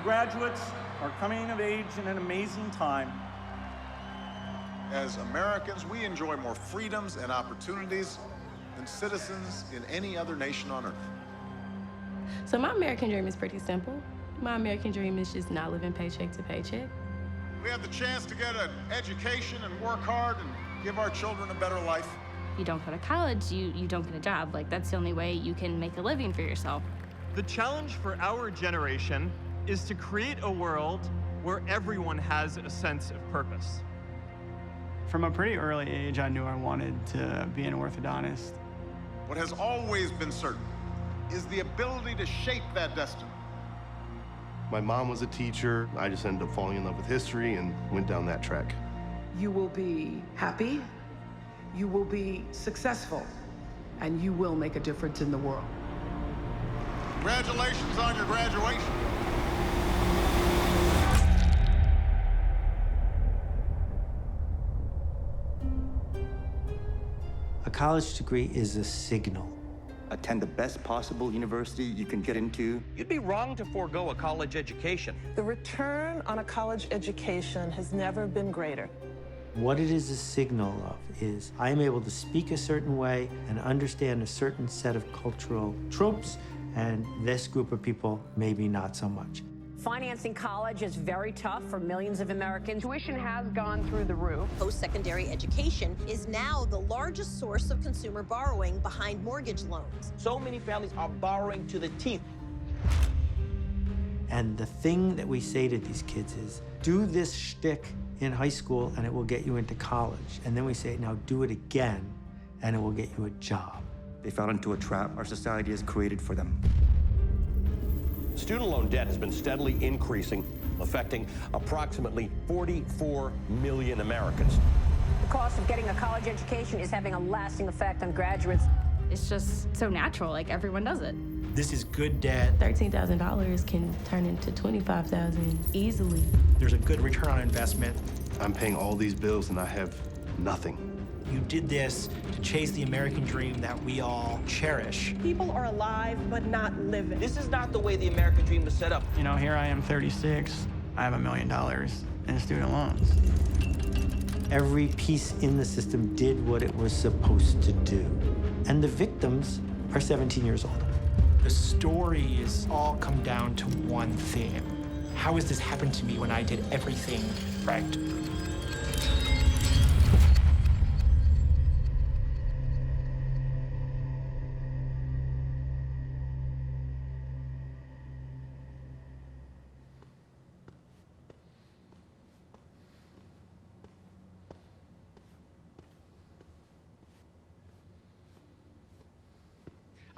graduates are coming of age in an amazing time. As Americans, we enjoy more freedoms and opportunities than citizens in any other nation on earth. So my American dream is pretty simple. My American dream is just not living paycheck to paycheck. We have the chance to get an education and work hard and give our children a better life. You don't go to college, you don't get a job. Like, that's the only way you can make a living for yourself. The challenge for our generation is to create a world where everyone has a sense of purpose. From a pretty early age, I knew I wanted to be an orthodontist. What has always been certain is the ability to shape that destiny. My mom was a teacher. I just ended up falling in love with history and went down that track. You will be happy, you will be successful, and you will make a difference in the world. Congratulations on your graduation. A college degree is a signal. Attend the best possible university you can get into. You'd be wrong to forego a college education. The return on a college education has never been greater. What it is a signal of is I am able to speak a certain way and understand a certain set of cultural tropes, and this group of people maybe not so much. Financing college is very tough for millions of Americans. Tuition has gone through the roof. Post-secondary education is now the largest source of consumer borrowing behind mortgage loans. So many families are borrowing to the teeth. And the thing that we say to these kids is, do this shtick in high school and it will get you into college. And then we say, now do it again and it will get you a job. They fell into a trap our society has created for them. Student loan debt has been steadily increasing, affecting approximately 44 million Americans. The cost of getting a college education is having a lasting effect on graduates. It's just so natural, like everyone does it. This is good debt. $13,000 can turn into $25,000 easily. There's a good return on investment. I'm paying all these bills and I have nothing. You did this to chase the American dream that we all cherish. People are alive, but not living. This is not the way the American dream was set up. You know, here I am 36. I have $1 million in student loans. Every piece in the system did what it was supposed to do. And the victims are 17 years old. The stories all come down to one theme. How has this happened to me when I did everything right?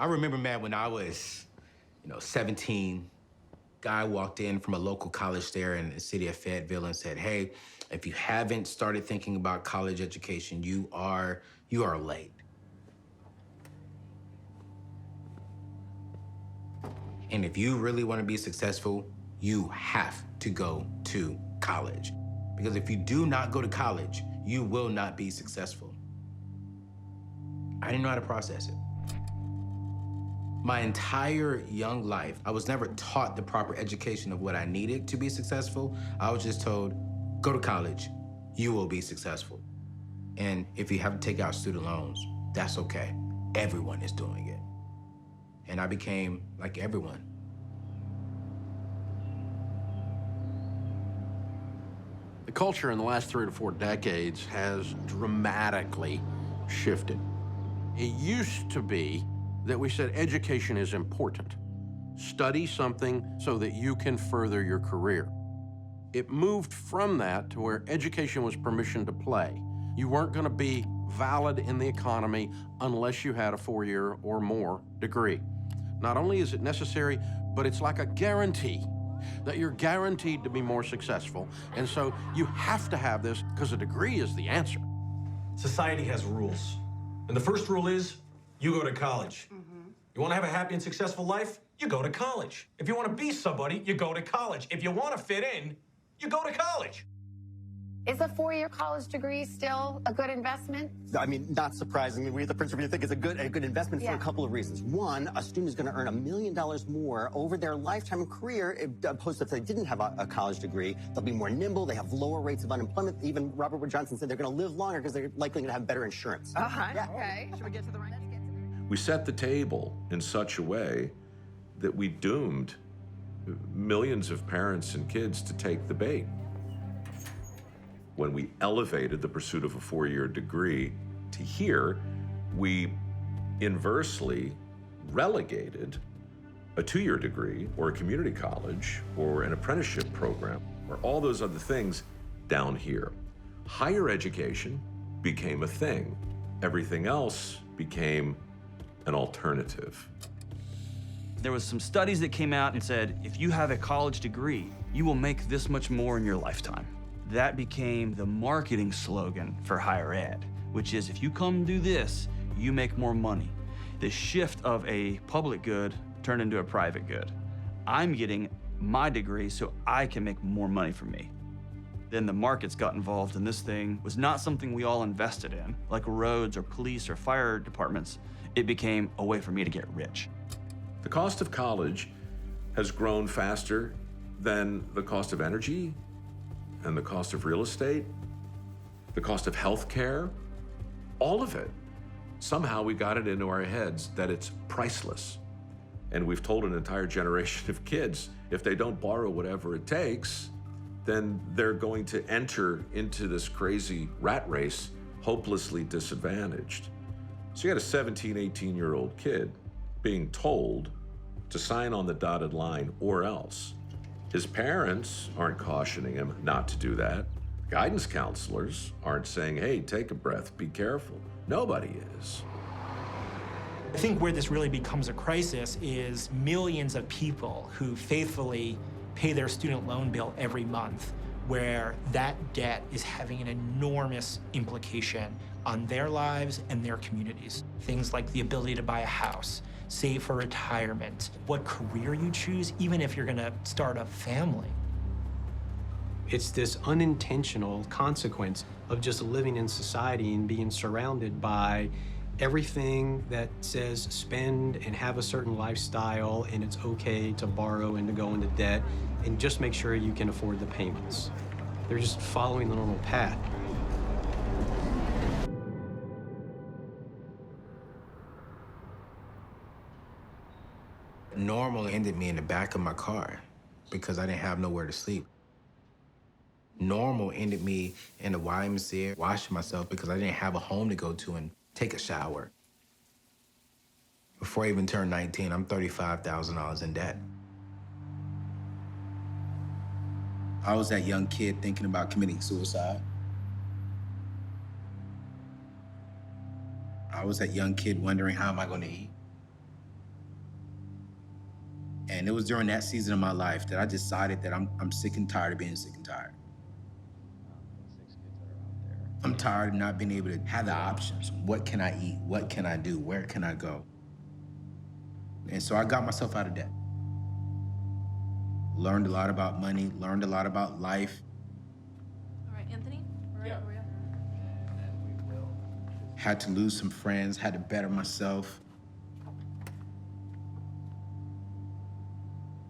I remember, man, when I was, 17, guy walked in from a local college there in the city of Fayetteville and said, hey, if you haven't started thinking about college education, you are late. And if you really want to be successful, you have to go to college. Because if you do not go to college, you will not be successful. I didn't know how to process it. My entire young life, I was never taught the proper education of what I needed to be successful. I was just told, go to college, you will be successful. And if you have to take out student loans, that's okay. Everyone is doing it. And I became like everyone. The culture in the last 3 to 4 decades has dramatically shifted. It used to be that we said education is important. Study something so that you can further your career. It moved from that to where education was permission to play. You weren't going to be valid in the economy unless you had a 4-year or more degree. Not only is it necessary, but it's like a guarantee that you're guaranteed to be more successful. And so you have to have this because a degree is the answer. Society has rules. And the first rule is you go to college. You want to have a happy and successful life? You go to college. If you want to be somebody, you go to college. If you want to fit in, you go to college. Is a four-year college degree still a good investment? I mean, not surprisingly, we at the Prince Review think it's a good investment for a couple of reasons. One, a student is going to earn $1 million more over their lifetime career, opposed to if they didn't have a college degree. They'll be more nimble. They have lower rates of unemployment. Even Robert Wood Johnson said they're going to live longer because they're likely going to have better insurance. Okay. Should we get to the right? We set the table in such a way that we doomed millions of parents and kids to take the bait. When we elevated the pursuit of a four-year degree to here, we inversely relegated a two-year degree or a community college or an apprenticeship program or all those other things down here. Higher education became a thing. Everything else became an alternative. There was some studies that came out and said, if you have a college degree, you will make this much more in your lifetime. That became the marketing slogan for higher ed, which is if you come do this, you make more money. The shift of a public good turned into a private good. I'm getting my degree so I can make more money for me. Then the markets got involved, and this thing was not something we all invested in, like roads or police or fire departments. It became a way for me to get rich. The cost of college has grown faster than the cost of energy and the cost of real estate, the cost of healthcare, all of it. Somehow we got it into our heads that it's priceless. And we've told an entire generation of kids, if they don't borrow whatever it takes, then they're going to enter into this crazy rat race, hopelessly disadvantaged. So you got a 17, 18-year-old kid being told to sign on the dotted line or else. His parents aren't cautioning him not to do that. Guidance counselors aren't saying, hey, take a breath, be careful. Nobody is. I think where this really becomes a crisis is millions of people who faithfully pay their student loan bill every month, where that debt is having an enormous implication on their lives and their communities. Things like the ability to buy a house, save for retirement, what career you choose, even if you're gonna start a family. It's this unintentional consequence of just living in society and being surrounded by everything that says spend and have a certain lifestyle, and it's okay to borrow and to go into debt, and just make sure you can afford the payments. They're just following the normal path. Normal ended me in the back of my car because I didn't have nowhere to sleep. Normal ended me in the YMCA washing myself because I didn't have a home to go to and take a shower. Before I even turned 19, I'm $35,000 in debt. I was that young kid thinking about committing suicide. I was that young kid wondering, how am I going to eat? And it was during that season of my life that I decided that I'm sick and tired of being sick and tired. I'm tired of not being able to have the options. What can I eat? What can I do? Where can I go? And so I got myself out of debt. Learned a lot about money, learned a lot about life. All right, Anthony, we're ready. Had to lose some friends, had to better myself.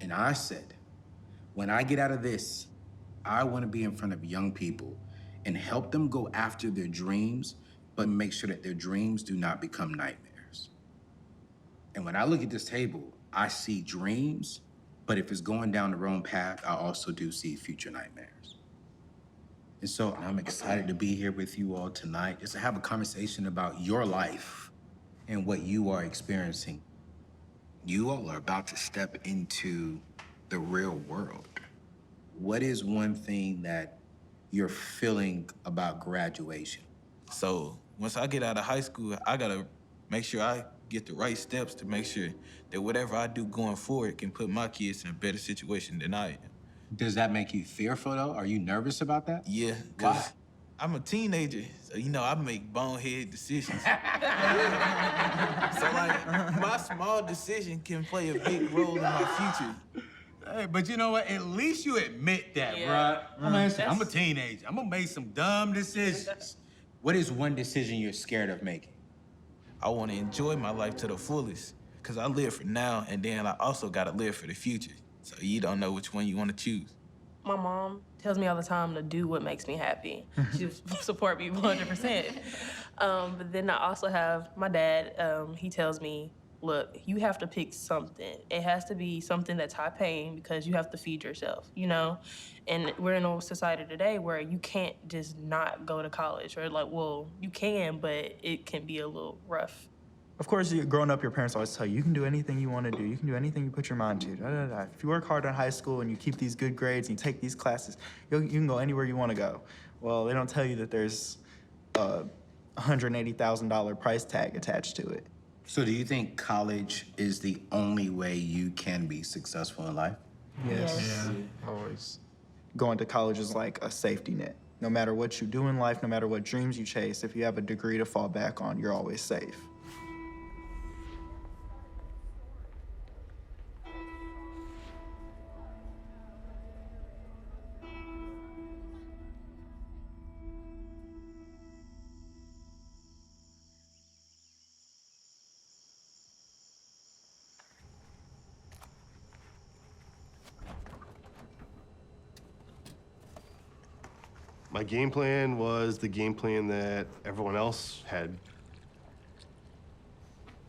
And I said, when I get out of this, I want to be in front of young people and help them go after their dreams, but make sure that their dreams do not become nightmares. And when I look at this table, I see dreams, but if it's going down the wrong path, I also do see future nightmares. And so I'm excited to be here with you all tonight, just to have a conversation about your life and what you are experiencing. You all are about to step into the real world. What is one thing that you're feeling about graduation? So once I get out of high school, I gotta make sure I get the right steps to make sure that whatever I do going forward can put my kids in a better situation than I am. Does that make you fearful though? Are you nervous about that? Yeah, because I'm a teenager, so I make bonehead decisions. So like, my small decision can play a big role in my future. Hey, but you know what? At least you admit that, bruh. I'm a teenager. I'm gonna make some dumb decisions. What is one decision you're scared of making? I want to enjoy my life to the fullest, because I live for now, and then I also got to live for the future. So you don't know which one you want to choose. My mom tells me all the time to do what makes me happy. She support me 100%. But then I also have my dad. He tells me, look, you have to pick something. It has to be something that's high paying because you have to feed yourself, you know? And we're in a society today where you can't just not go to college, or like, well, you can, but it can be a little rough. Of course, growing up, your parents always tell you, you can do anything you want to do. You can do anything you put your mind to. Da, da, da. If you work hard in high school and you keep these good grades and you take these classes, you can go anywhere you want to go. Well, they don't tell you that there's a $180,000 price tag attached to it. So do you think college is the only way you can be successful in life? Yes. Yeah, always. Going to college is like a safety net. No matter what you do in life, no matter what dreams you chase, if you have a degree to fall back on, you're always safe. My game plan was the game plan that everyone else had.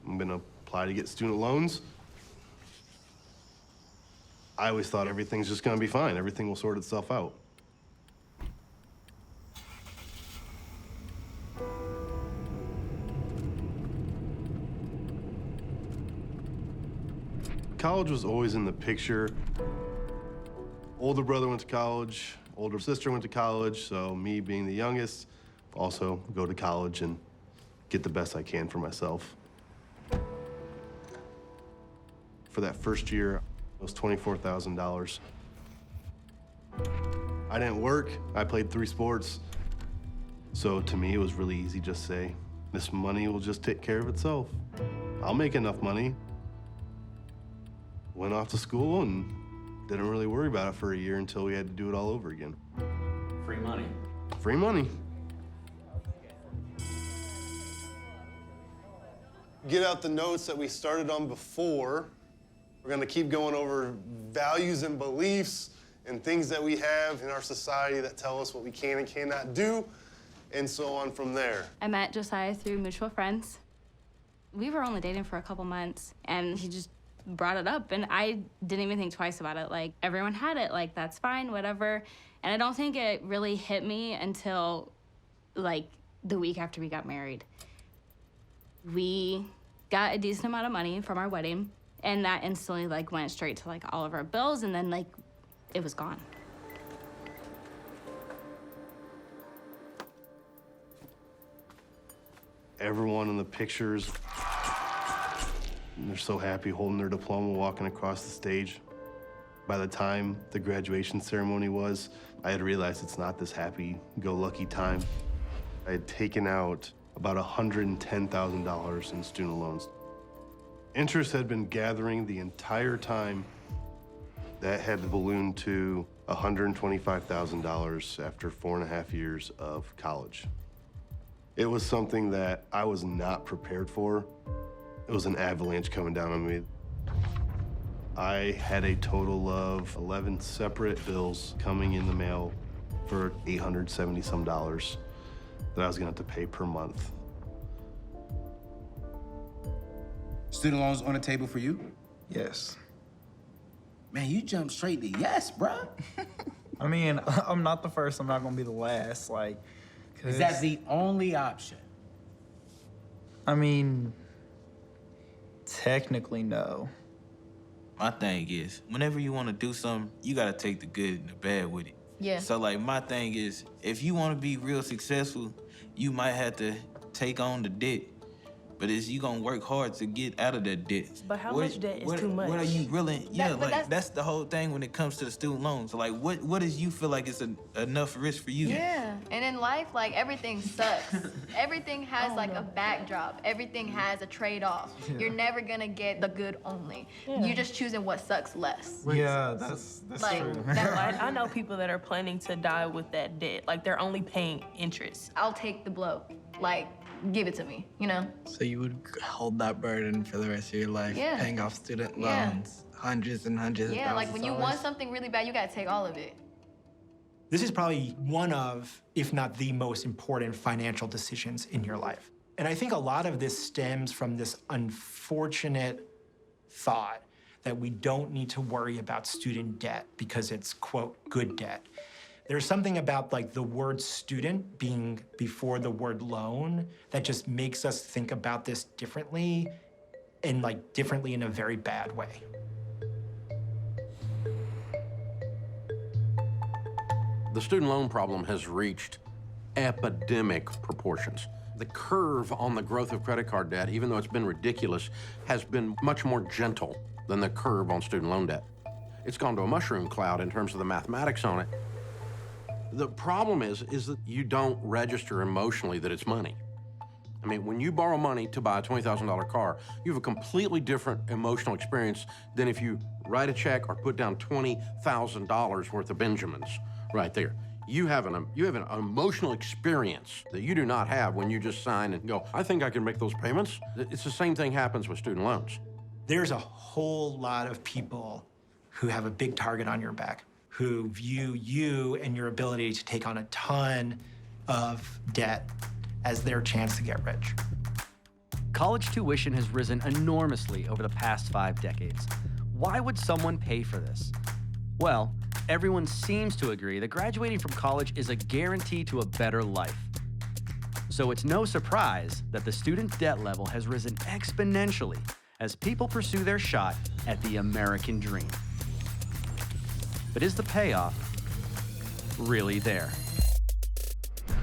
I'm gonna apply to get student loans. I always thought everything's just gonna be fine. Everything will sort itself out. College was always in the picture. Older brother went to college. Older sister went to college, so me being the youngest, also go to college and get the best I can for myself. For that first year, it was $24,000. I didn't work, I played 3 sports. So to me, it was really easy just to say, this money will just take care of itself. I'll make enough money. Went off to school and didn't really worry about it for a year until we had to do it all over again. Free money. Free money. Get out the notes that we started on before. We're gonna keep going over values and beliefs and things that we have in our society that tell us what we can and cannot do, and so on from there. I met Josiah through mutual friends. We were only dating for a couple months, and he just brought it up, and I didn't even think twice about it. Like, everyone had it, like, that's fine, whatever. And I don't think it really hit me until, like, the week after we got married. We got a decent amount of money from our wedding, and that instantly, like, went straight to, like, all of our bills, and then, like, it was gone. Everyone in the pictures, they're so happy holding their diploma, walking across the stage. By the time the graduation ceremony was, I had realized it's not this happy-go-lucky time. I had taken out about $110,000 in student loans. Interest had been gathering the entire time. That had ballooned to $125,000 after 4.5 years of college. It was something that I was not prepared for. It was an avalanche coming down on me. I had a total of 11 separate bills coming in the mail for $870-some that I was gonna have to pay per month. Student loans on the table for you? Yes. Man, you jumped straight to yes, bruh. I mean, I'm not the first, I'm not gonna be the last, like, Is that the only option? I mean, technically, no. My thing is, whenever you want to do something, you got to take the good and the bad with it. Yeah. So, like, my thing is, if you want to be real successful, you might have to take on the debt. but it's you gonna work hard to get out of that debt. But how much debt is too much? What are you really? Yeah, that's the whole thing when it comes to the student loans. Like, what does you feel like is enough risk for you? Yeah, and in life, like, everything sucks. Everything has like a backdrop. Everything has a trade-off. Yeah. You're never gonna get the good only. Yeah. You're just choosing what sucks less. Yeah, that's Like, true. I know people that are planning to die with that debt. Like, they're only paying interest. I'll take the blow. Like, give it to me, you know? So you would hold that burden for the rest of your life, Yeah. paying off student Yeah. loans, hundreds and hundreds of Yeah, like thousands when of you dollars. want something really bad, you gotta take all of it. This is probably one of, if not the most important financial decisions in your life. And I think a lot of this stems from this unfortunate thought that we don't need to worry about student debt because it's, quote, good debt. There's something about like the word student being before the word loan that just makes us think about this differently, and like differently in a very bad way. The student loan problem has reached epidemic proportions. The curve on the growth of credit card debt, even though it's been ridiculous, has been much more gentle than the curve on student loan debt. It's gone to a mushroom cloud in terms of the mathematics on it. The problem is that you don't register emotionally that it's money. I mean, when you borrow money to buy a $20,000 car, you have a completely different emotional experience than if you write a check or put down $20,000 worth of Benjamins right there. You have an emotional experience that you do not have when you just sign and go, I think I can make those payments. It's the same thing happens with student loans. There's a whole lot of people who have a big target on your back, who view you and your ability to take on a ton of debt as their chance to get rich. College tuition has risen enormously over the past 5 decades. Why would someone pay for this? Well, everyone seems to agree that graduating from college is a guarantee to a better life. So it's no surprise that the student debt level has risen exponentially as people pursue their shot at the American dream. But is the payoff really there?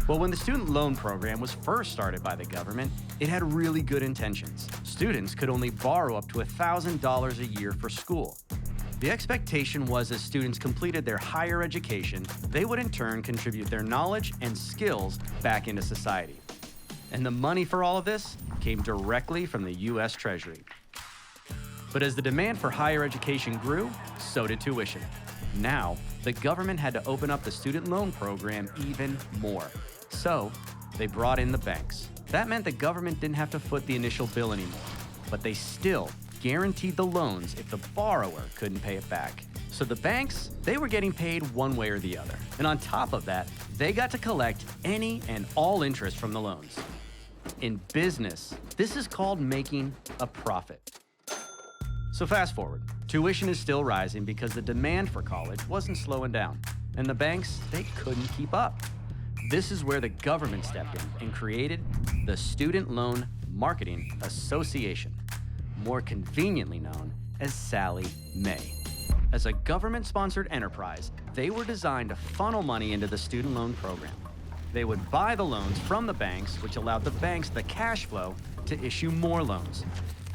Well, when the student loan program was first started by the government, it had really good intentions. Students could only borrow up to $1,000 a year for school. The expectation was as students completed their higher education, they would in turn contribute their knowledge and skills back into society. And the money for all of this came directly from the U.S. Treasury. But as the demand for higher education grew, so did tuition. Now, the government had to open up the student loan program even more. So, they brought in the banks. That meant the government didn't have to foot the initial bill anymore, but they still guaranteed the loans if the borrower couldn't pay it back. So the banks, they were getting paid one way or the other. And on top of that, they got to collect any and all interest from the loans. In business, this is called making a profit. So fast forward, tuition is still rising because the demand for college wasn't slowing down, and the banks, they couldn't keep up. This is where the government stepped in and created the Student Loan Marketing Association, more conveniently known as Sallie Mae. As a government-sponsored enterprise, they were designed to funnel money into the student loan program. They would buy the loans from the banks, which allowed the banks the cash flow to issue more loans.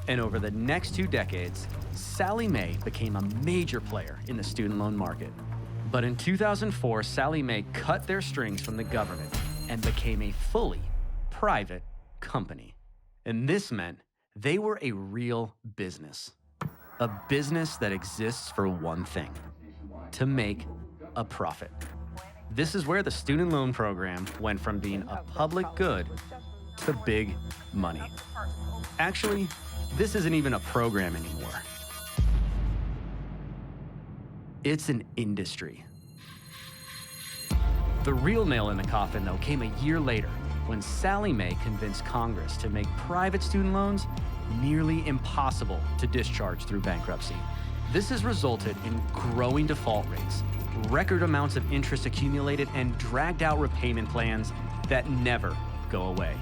And over the next 2 decades, Sallie Mae became a major player in the student loan market. But in 2004, Sallie Mae cut their strings from the government and became a fully private company. And this meant they were a real business. A business that exists for one thing: to make a profit. This is where the student loan program went from being a public good to big money. Actually, this isn't even a program anymore. It's an industry. The real nail in the coffin, though, came a year later when Sallie Mae convinced Congress to make private student loans nearly impossible to discharge through bankruptcy. This has resulted in growing default rates, record amounts of interest accumulated, and dragged out repayment plans that never go away.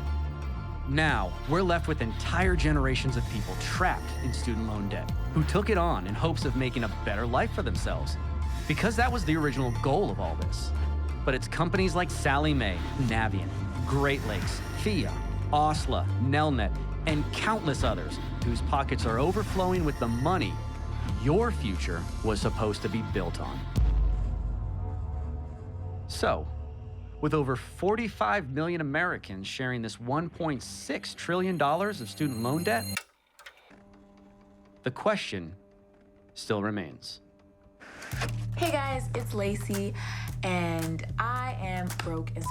Now, we're left with entire generations of people trapped in student loan debt who took it on in hopes of making a better life for themselves, because that was the original goal of all this. But it's companies like Sallie Mae, Navient, Great Lakes, FIA, Osla, Nelnet, and countless others whose pockets are overflowing with the money your future was supposed to be built on. So, with over 45 million Americans sharing this $1.6 trillion of student loan debt, the question still remains. Hey guys, it's Lacey, and I am broke as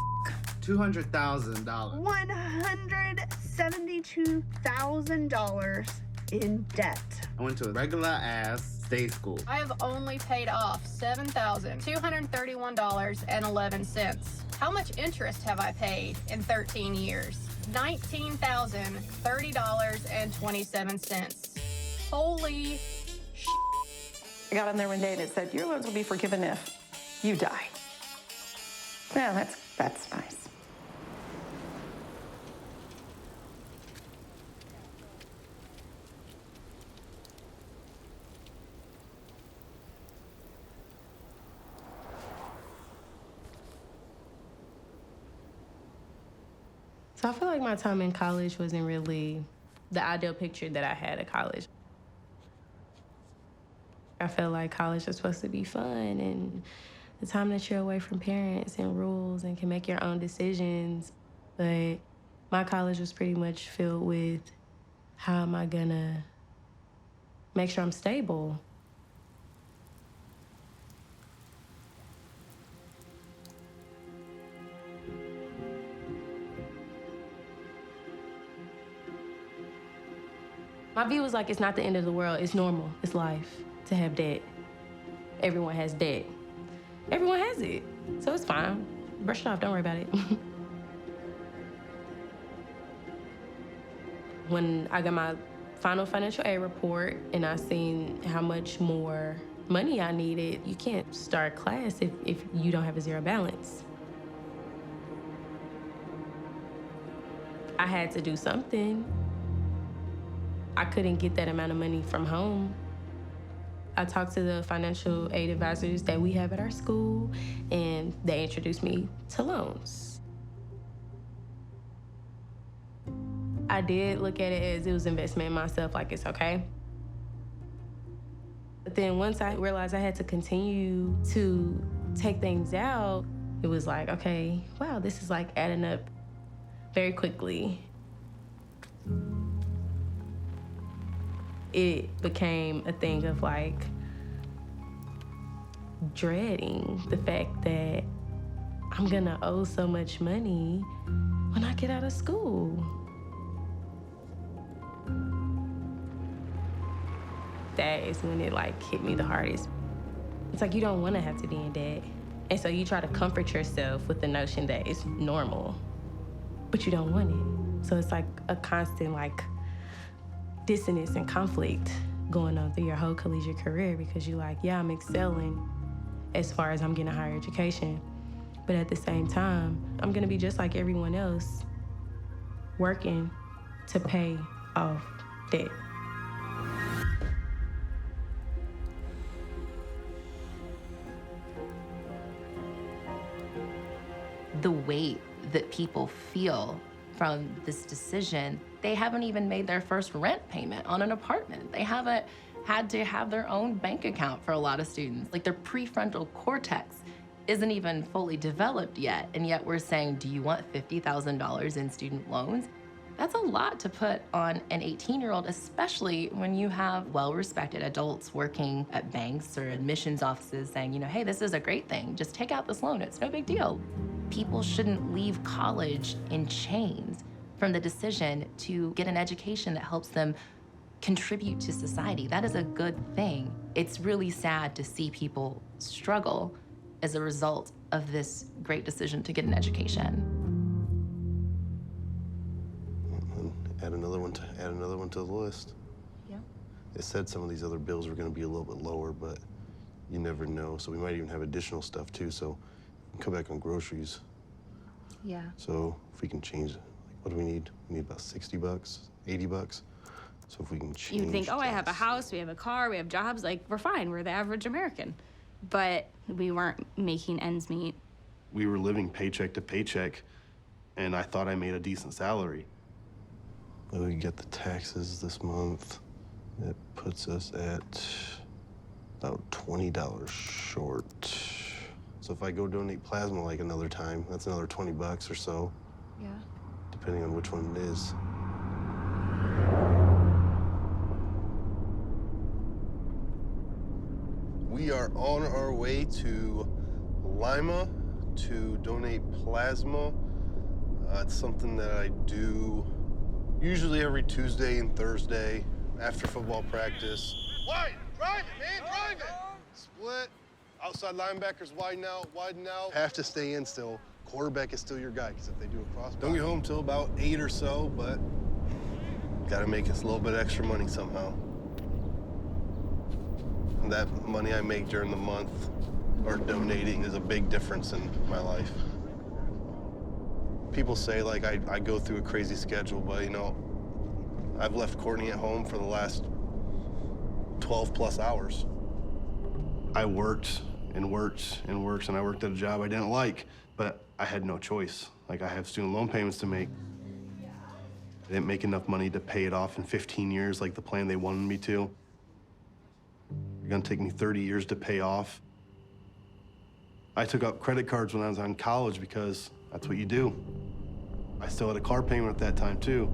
$200,000. $172,000 in debt. I went to a regular ass state school. I have only paid off $7,231.11. How much interest have I paid in 13 years? $19,030.27. Holy shit. I got on there one day and it said, your loans will be forgiven if you die. Yeah, that's nice. So I feel like my time in college wasn't really the ideal picture that I had of college. I felt like college was supposed to be fun and the time that you're away from parents and rules and can make your own decisions. But my college was pretty much filled with how am I gonna make sure I'm stable? My view was like, it's not the end of the world. It's normal. It's life to have debt. Everyone has debt. Everyone has it. So it's fine. Brush it off. Don't worry about it. When I got my final financial aid report and I seen how much more money I needed, you can't start class if you don't have a zero balance. I had to do something. I couldn't get that amount of money from home. I talked to the financial aid advisors that we have at our school, and they introduced me to loans. I did look at it as it was investment in myself, like it's okay. But then once I realized I had to continue to take things out, it was like, okay, wow, this is like adding up very quickly. It became a thing of like dreading the fact that I'm gonna owe so much money when I get out of school. That is when it like hit me the hardest. It's like you don't wanna have to be in debt. And so you try to comfort yourself with the notion that it's normal, but you don't want it. So it's like a constant like dissonance and conflict going on through your whole collegiate career because you're like, yeah, I'm excelling as far as I'm getting a higher education. But at the same time, I'm gonna be just like everyone else, working to pay off debt. The weight that people feel from this decision, they haven't even made their first rent payment on an apartment. They haven't had to have their own bank account for a lot of students. Like their prefrontal cortex isn't even fully developed yet, and yet we're saying, do you want $50,000 in student loans? That's a lot to put on an 18-year-old, especially when you have well-respected adults working at banks or admissions offices saying, you know, hey, this is a great thing. Just take out this loan. It's no big deal. People shouldn't leave college in chains from the decision to get an education that helps them contribute to society. That is a good thing. It's really sad to see people struggle as a result of this great decision to get an education. Add another one to the list. Yeah. It said some of these other bills were going to be a little bit lower, but you never know. So we might even have additional stuff too. So we can come back on groceries. Yeah. So if we can change, like, what do we need? We need about $60, $80. So if we can change. You think, oh, I have a house, we have a car, we have jobs, like we're fine, we're the average American. But we weren't making ends meet. We were living paycheck to paycheck, and I thought I made a decent salary. We get the taxes this month. It puts us at about $20 short. So if I go donate plasma like another time, that's another 20 bucks or so. Yeah. Depending on which one it is. We are on our way to Lima to donate plasma. It's something that I do usually every Tuesday and Thursday after football practice. Wide, drive it, man, drive it! Split, outside linebackers widen out. Have to stay in still. Quarterback is still your guy, because if they do a cross, don't get home till about 8 or so, but gotta make us a little bit extra money somehow. And that money I make during the month or donating is a big difference in my life. People say, like, I go through a crazy schedule, but, you know, I've left Courtney at home for the last 12 plus hours. I worked and worked and worked, and I worked at a job I didn't like, but I had no choice. Like, I have student loan payments to make. I didn't make enough money to pay it off in 15 years like the plan they wanted me to. It's gonna take me 30 years to pay off. I took out credit cards when I was in college because that's what you do. I still had a car payment at that time, too.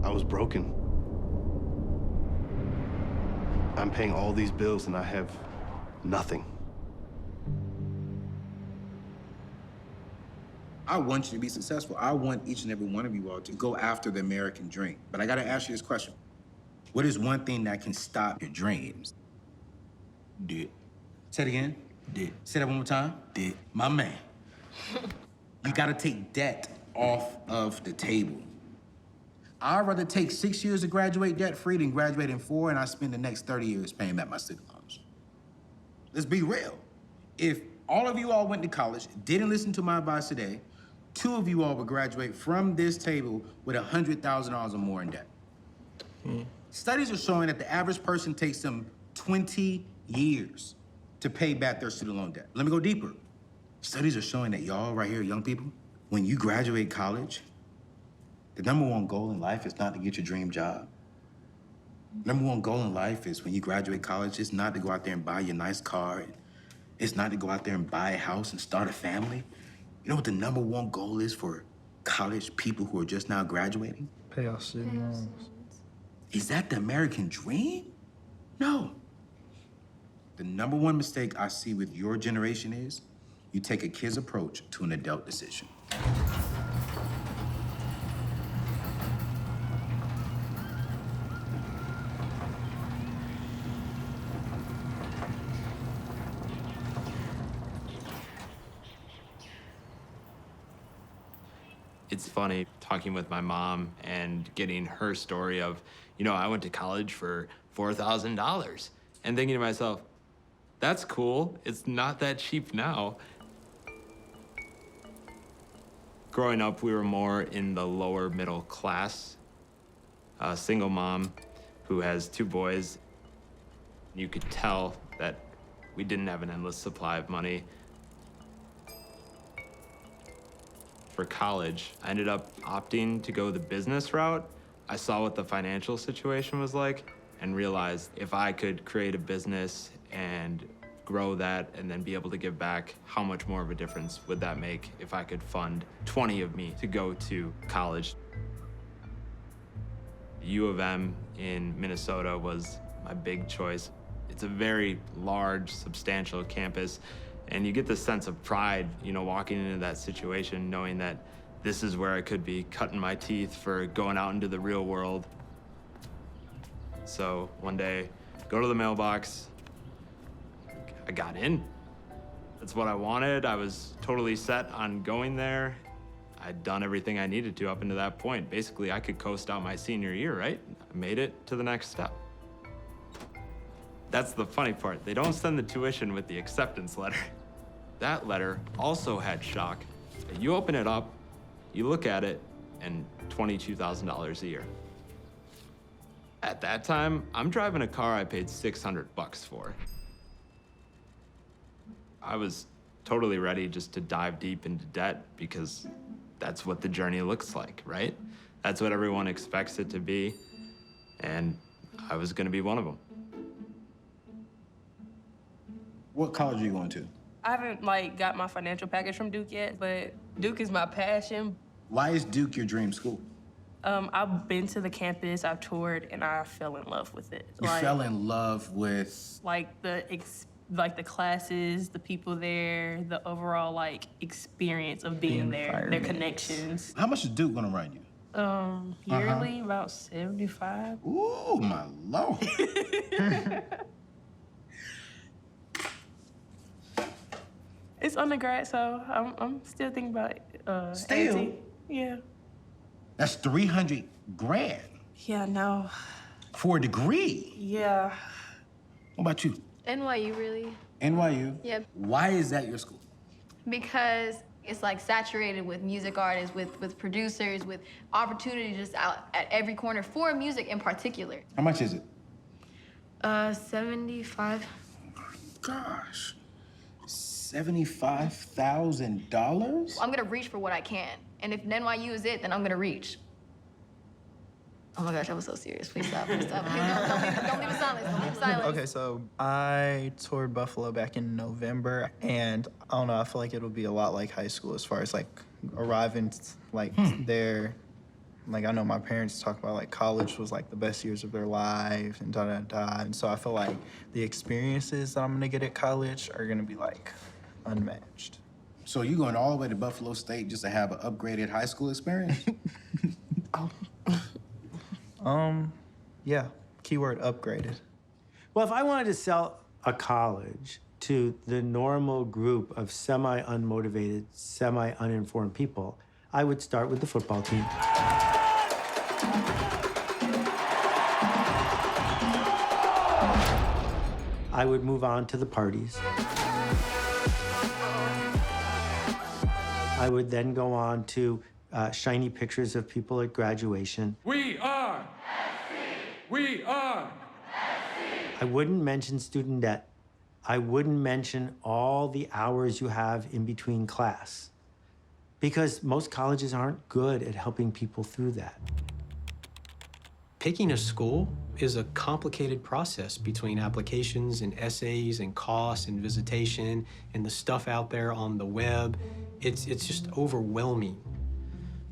I was broken. I'm paying all these bills and I have nothing. I want you to be successful. I want each and every one of you all to go after the American dream. But I gotta ask you this question. What is one thing that can stop your dreams? Debt. Say it again. Debt. Say that one more time. Debt. My man. You gotta take debt off of the table. I'd rather take 6 years to graduate debt-free than graduate in 4, and I spend the next 30 years paying back my student loans. Let's be real. If all of you all went to college, didn't listen to my advice today, 2 of you all would graduate from this table with $100,000 or more in debt. Studies are showing that the average person takes them 20 years to pay back their student loan debt. Let me go deeper. Studies are showing that y'all right here, young people, when you graduate college, the #1 goal in life is not to get your dream job. #1 goal in life is when you graduate college, it's not to go out there and buy your nice car. It's not to go out there and buy a house and start a family. You know what the #1 goal is for college people who are just now graduating? Pay off student loans. Is that the American dream? No. The #1 mistake I see with your generation is you take a kid's approach to an adult decision. It's funny talking with my mom and getting her story of, you know, I went to college for $4,000 and thinking to myself, that's cool. It's not that cheap now. Growing up, we were more in the lower middle class. A single mom who has 2 boys. You could tell that we didn't have an endless supply of money. For college, I ended up opting to go the business route. I saw what the financial situation was like and realized if I could create a business and grow that and then be able to give back, how much more of a difference would that make if I could fund 20 of me to go to college. U of M in Minnesota was my big choice. It's a very large, substantial campus. And you get this sense of pride, you know, walking into that situation, knowing that this is where I could be cutting my teeth for going out into the real world. So one day, go to the mailbox, I got in. That's what I wanted. I was totally set on going there. I'd done everything I needed to up until that point. Basically, I could coast out my senior year, right? I made it to the next step. That's the funny part. They don't send the tuition with the acceptance letter. That letter also had shock. You open it up, you look at it, and $22,000 a year. At that time, I'm driving a car I paid $600 for. I was totally ready just to dive deep into debt because that's what the journey looks like, right? That's what everyone expects it to be, and I was gonna be one of them. What college are you going to? I haven't got my financial package from Duke yet, but Duke is my passion. Why is Duke your dream school? I've been to the campus, I've toured, and I fell in love with it. You fell in love with... The classes, the people there, the overall experience of being there, their connections. How much is Duke gonna run you? Yearly, about 75. Ooh, my Lord. It's undergrad, so I'm still thinking about Still? AT. Yeah. That's 300 grand. Yeah, no. For a degree. Yeah. What about you? NYU, really? NYU? Yep. Why is that your school? Because it's saturated with music artists, with producers, with opportunities just out at every corner for music in particular. How much is it? 75. Gosh. $75,000? I'm gonna reach for what I can. And if NYU is it, then I'm gonna reach. Oh my gosh, I was so serious. Please stop, please stop. Please don't leave it silent, don't leave it silent. Okay, so I toured Buffalo back in November, and I don't know, I feel like it'll be a lot like high school as far as arriving there. I know my parents talk about college was the best years of their life and da-da-da. And so I feel like the experiences that I'm gonna get at college are gonna be unmatched. So you going all the way to Buffalo State just to have an upgraded high school experience? Yeah, keyword upgraded. Well, if I wanted to sell a college to the normal group of semi-unmotivated, semi-uninformed people, I would start with the football team. I would move on to the parties. I would then go on to shiny pictures of people at graduation. We are. We are. I wouldn't mention student debt. I wouldn't mention all the hours you have in between class, because most colleges aren't good at helping people through that. Picking a school is a complicated process between applications and essays and costs and visitation and the stuff out there on the web. It's just overwhelming.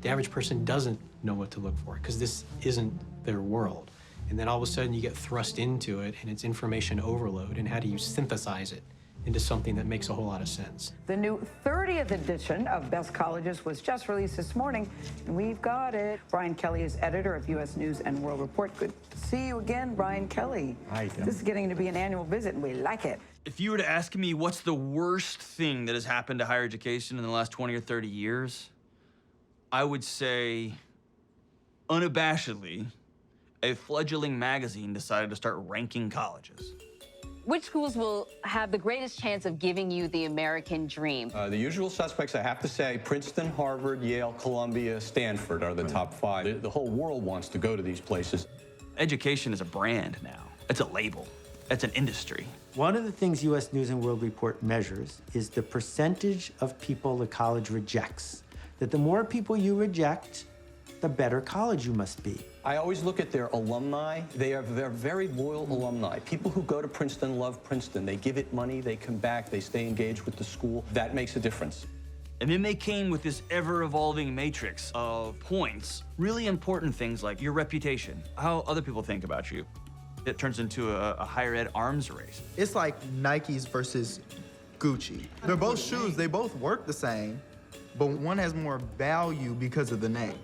The average person doesn't know what to look for because this isn't their world. And then all of a sudden you get thrust into it and it's information overload, and how do you synthesize it into something that makes a whole lot of sense? The new 30th edition of Best Colleges was just released this morning, and we've got it. Brian Kelly is editor of U.S. News and World Report. Good to see you again, Brian Kelly. Hi, Kim. This is getting to be an annual visit, and we like it. If you were to ask me what's the worst thing that has happened to higher education in the last 20 or 30 years, I would say, unabashedly, a fledgling magazine decided to start ranking colleges. Which schools will have the greatest chance of giving you the American dream? The usual suspects, I have to say, Princeton, Harvard, Yale, Columbia, Stanford are the top five. The whole world wants to go to these places. Education is a brand now. It's a label. It's an industry. One of the things U.S. News and World Report measures is the percentage of people the college rejects. That the more people you reject, the better college you must be. I always look at their alumni. They're very loyal alumni. People who go to Princeton love Princeton. They give it money, they come back, they stay engaged with the school. That makes a difference. And then they came with this ever-evolving matrix of points, really important things like your reputation, how other people think about you. It turns into a higher ed arms race. It's like Nikes versus Gucci. They're both shoes, they both work the same, but one has more value because of the name.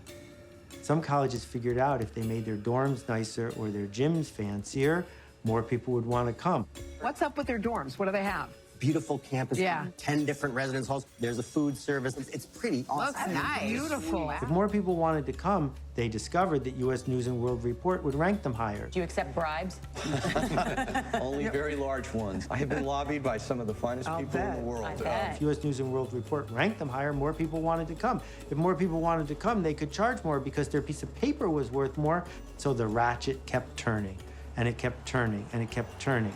Some colleges figured out if they made their dorms nicer or their gyms fancier, more people would want to come. What's up with their dorms? What do they have? Beautiful campus, Yeah. 10 different residence halls. There's a food service. It's pretty awesome. Looks nice. Beautiful. If more people wanted to come, they discovered that U.S. News and World Report would rank them higher. Do you accept bribes? Only very large ones. I have been lobbied by some of the finest people in the world. If U.S. News and World Report ranked them higher, more people wanted to come. If more people wanted to come, they could charge more because their piece of paper was worth more. So the ratchet kept turning, and it kept turning, and it kept turning.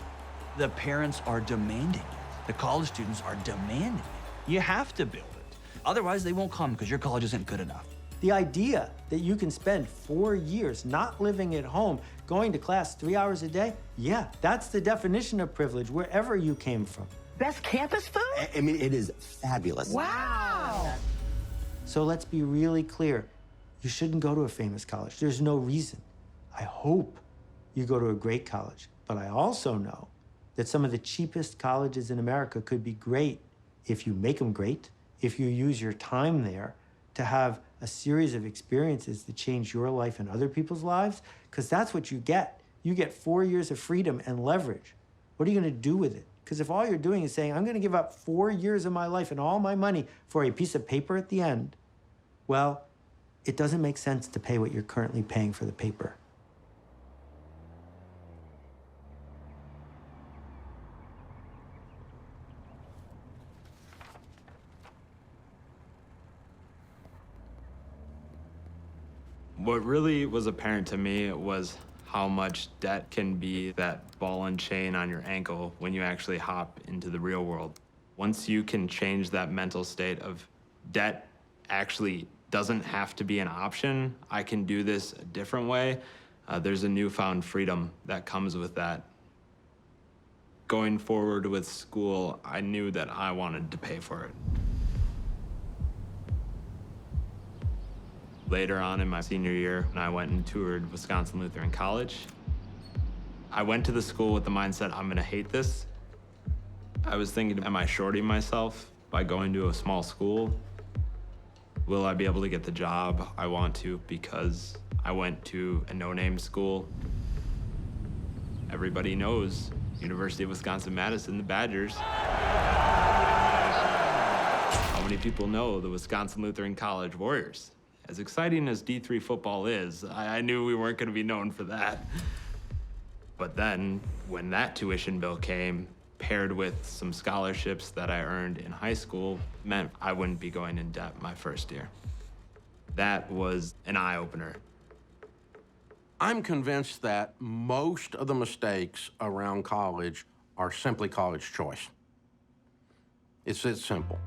The parents are demanding it. The college students are demanding it. You have to build it. Otherwise, they won't come because your college isn't good enough. The idea that you can spend 4 years not living at home, going to class 3 hours a day, yeah, that's the definition of privilege, wherever you came from. Best campus food? I mean, it is fabulous. Wow. So let's be really clear. You shouldn't go to a famous college. There's no reason. I hope you go to a great college. But I also know that some of the cheapest colleges in America could be great if you make them great, if you use your time there to have a series of experiences that change your life and other people's lives, because that's what you get. You get 4 years of freedom and leverage. What are you going to do with it? Because if all you're doing is saying, I'm going to give up 4 years of my life and all my money for a piece of paper at the end, well, it doesn't make sense to pay what you're currently paying for the paper. What really was apparent to me was how much debt can be that ball and chain on your ankle when you actually hop into the real world. Once you can change that mental state of debt actually doesn't have to be an option, I can do this a different way, there's a newfound freedom that comes with that. Going forward with school, I knew that I wanted to pay for it. Later on in my senior year, I went and toured Wisconsin Lutheran College. I went to the school with the mindset, I'm gonna hate this. I was thinking, am I shorting myself by going to a small school? Will I be able to get the job I want to because I went to a no-name school? Everybody knows University of Wisconsin-Madison, the Badgers. How many people know the Wisconsin Lutheran College Warriors? As exciting as D3 football is, I knew we weren't going to be known for that. But then, when that tuition bill came, paired with some scholarships that I earned in high school, meant I wouldn't be going in debt my first year. That was an eye-opener. I'm convinced that most of the mistakes around college are simply college choice. It's that simple.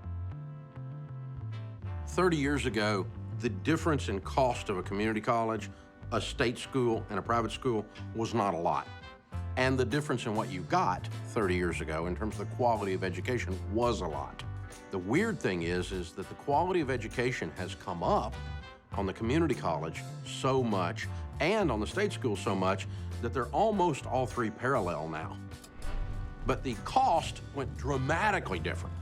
30 years ago, the difference in cost of a community college, a state school, and a private school was not a lot. And the difference in what you got 30 years ago in terms of the quality of education was a lot. The weird thing is that the quality of education has come up on the community college so much and on the state school so much that they're almost all three parallel now. But the cost went dramatically different.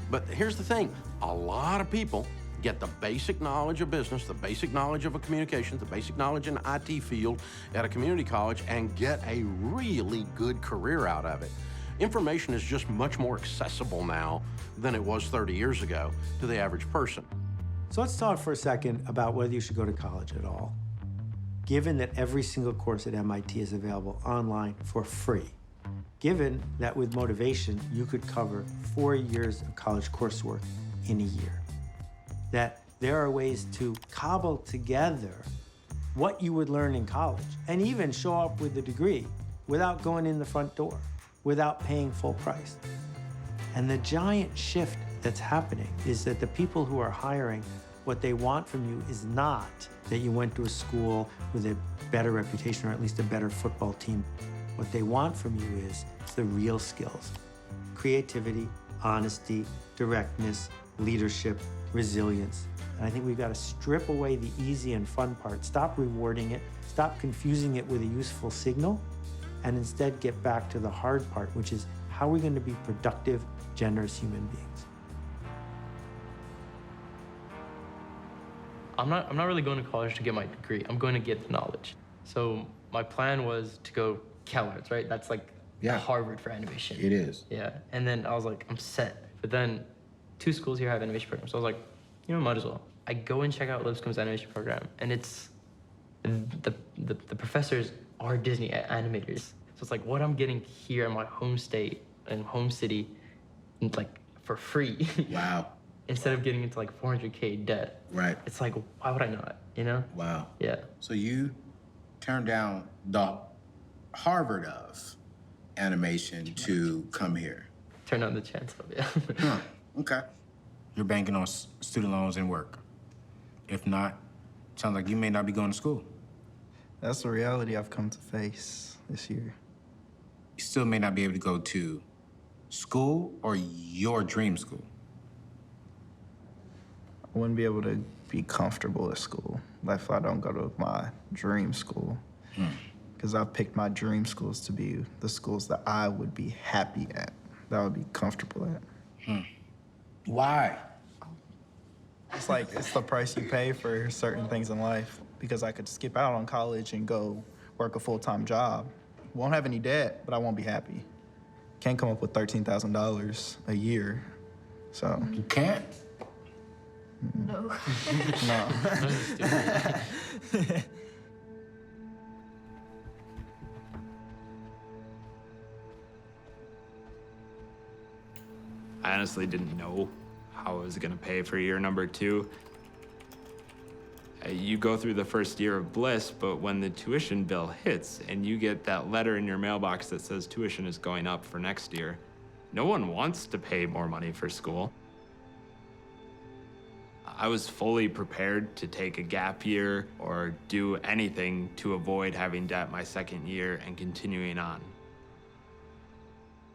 But here's the thing, a lot of people get the basic knowledge of business, the basic knowledge of a communication, the basic knowledge in the IT field at a community college and get a really good career out of it. Information is just much more accessible now than it was 30 years ago to the average person. So let's talk for a second about whether you should go to college at all. Given that every single course at MIT is available online for free, given that with motivation, you could cover 4 years of college coursework in a year, that there are ways to cobble together what you would learn in college and even show up with a degree without going in the front door, without paying full price. And the giant shift that's happening is that the people who are hiring, what they want from you is not that you went to a school with a better reputation or at least a better football team. What they want from you is the real skills: creativity, honesty, directness, leadership, resilience. And I think we've got to strip away the easy and fun part, stop rewarding it, stop confusing it with a useful signal, and instead get back to the hard part, which is how are we going to be productive, generous human beings? I'm not really going to college to get my degree. I'm going to get the knowledge. So my plan was to go CalArts, right? That's like Harvard for animation. It is. Yeah. And then I was like, I'm set. But then 2 schools here have animation programs. So I was like, you know, might as well. I go and check out Lipscomb's animation program, and it's the professors are Disney animators. So it's like what I'm getting here in my home state and home city, like for free. Wow. Instead of getting into like 400K debt. Right. It's like, why would I not, you know? Wow. Yeah. So you turned down the Harvard of animation to come here. Turn down the chance of it. Huh. Okay. You're banking on student loans and work. If not, sounds like you may not be going to school. That's the reality I've come to face this year. You still may not be able to go to school or your dream school. I wouldn't be able to be comfortable at school if I don't go to my dream school. Because I've picked my dream schools to be the schools that I would be happy at, that I would be comfortable at. Why? It's like, it's the price you pay for certain things in life. Because I could skip out on college and go work a full-time job. Won't have any debt, but I won't be happy. Can't come up with $13,000 a year, so. You can't? No. No. I honestly didn't know how I was gonna pay for year number 2. You go through the first year of bliss, but when the tuition bill hits and you get that letter in your mailbox that says tuition is going up for next year, no one wants to pay more money for school. I was fully prepared to take a gap year or do anything to avoid having debt my second year and continuing on.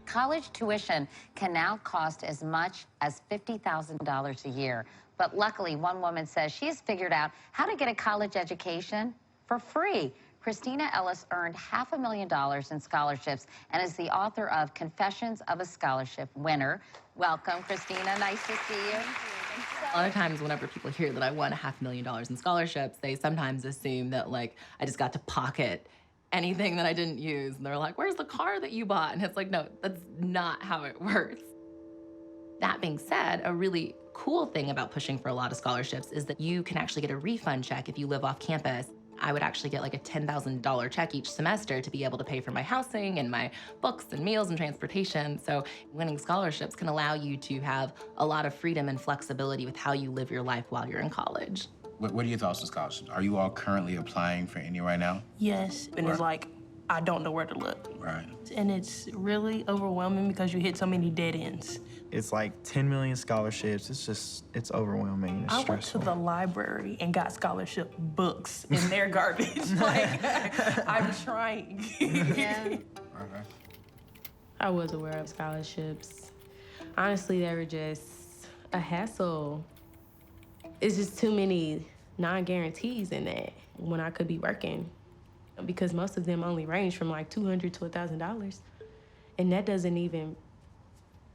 College tuition can now cost as much as $50,000 a year. But luckily, one woman says she has figured out how to get a college education for free. Christina Ellis earned $500,000 in scholarships and is the author of Confessions of a Scholarship Winner. Welcome, Christina. Nice to see you. A lot of times whenever people hear that I won $500,000 in scholarships, they sometimes assume that like I just got to pocket anything that I didn't use. And they're like, where's the car that you bought? And it's like, no, that's not how it works. That being said, a really cool thing about pushing for a lot of scholarships is that you can actually get a refund check if you live off campus. I would actually get like a $10,000 check each semester to be able to pay for my housing and my books and meals and transportation. So winning scholarships can allow you to have a lot of freedom and flexibility with how you live your life while you're in college. What are your thoughts on scholarships? Are you all currently applying for any right now? Yes, and it's like, I don't know where to look. Right. And it's really overwhelming because you hit so many dead ends. It's like 10 million scholarships. It's overwhelming. It's I went to stressful. the library and got scholarship books and they're garbage. Like, I'm trying. Yeah. I was aware of scholarships. Honestly, they were just a hassle. It's just too many non-guarantees in that when I could be working. Because most of them only range from like $200 to $1,000. And that doesn't even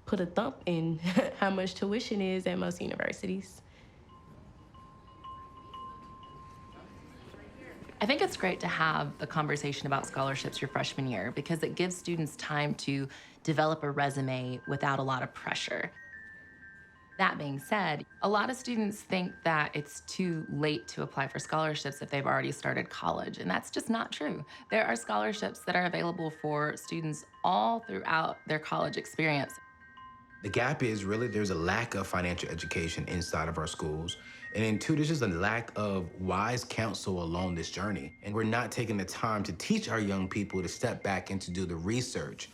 put a thump in how much tuition is at most universities. I think it's great to have the conversation about scholarships your freshman year because it gives students time to develop a resume without a lot of pressure. That being said, a lot of students think that it's too late to apply for scholarships if they've already started college, and that's just not true. There are scholarships that are available for students all throughout their college experience. The gap is really there's a lack of financial education inside of our schools. And then two, there's just a lack of wise counsel along this journey. And we're not taking the time to teach our young people to step back and to do the research.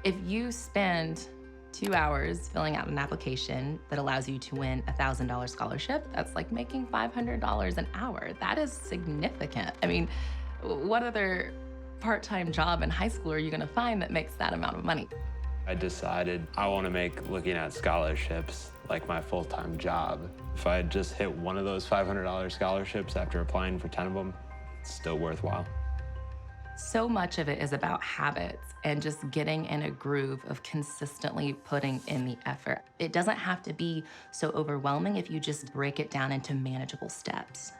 If you spend 2 hours filling out an application that allows you to win a $1,000 scholarship, that's like making $500 an hour. That is significant. I mean, what other part-time job in high school are you gonna find that makes that amount of money? I decided I want to make looking at scholarships like my full-time job. If I had just hit one of those $500 scholarships after applying for 10 of them, it's still worthwhile. So much of it is about habits and just getting in a groove of consistently putting in the effort. It doesn't have to be so overwhelming if you just break it down into manageable steps.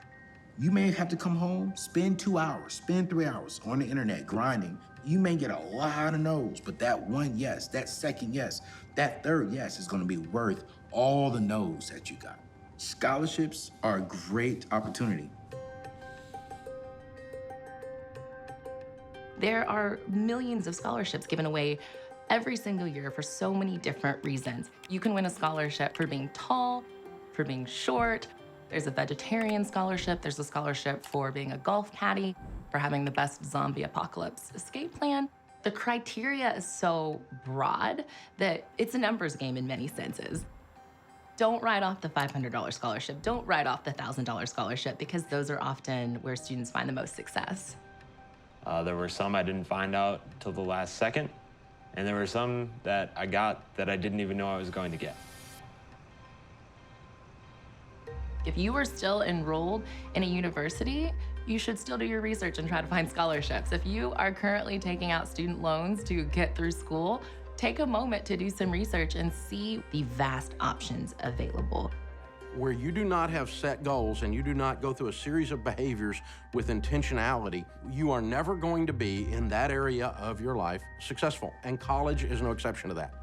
You may have to come home, spend 2 hours, spend 3 hours on the internet grinding. You may get a lot of no's, but that one yes, that second yes, that third yes is gonna be worth all the no's that you got. Scholarships are a great opportunity. There are millions of scholarships given away every single year for so many different reasons. You can win a scholarship for being tall, for being short. There's a vegetarian scholarship. There's a scholarship for being a golf caddy, for having the best zombie apocalypse escape plan. The criteria is so broad that it's a numbers game in many senses. Don't write off the $500 scholarship. Don't write off the $1,000 scholarship because those are often where students find the most success. There were some I didn't find out till the last second, and there were some that I got that I didn't even know I was going to get. If you are still enrolled in a university, you should still do your research and try to find scholarships. If you are currently taking out student loans to get through school, take a moment to do some research and see the vast options available. Where you do not have set goals and you do not go through a series of behaviors with intentionality, you are never going to be in that area of your life successful. And college is no exception to that.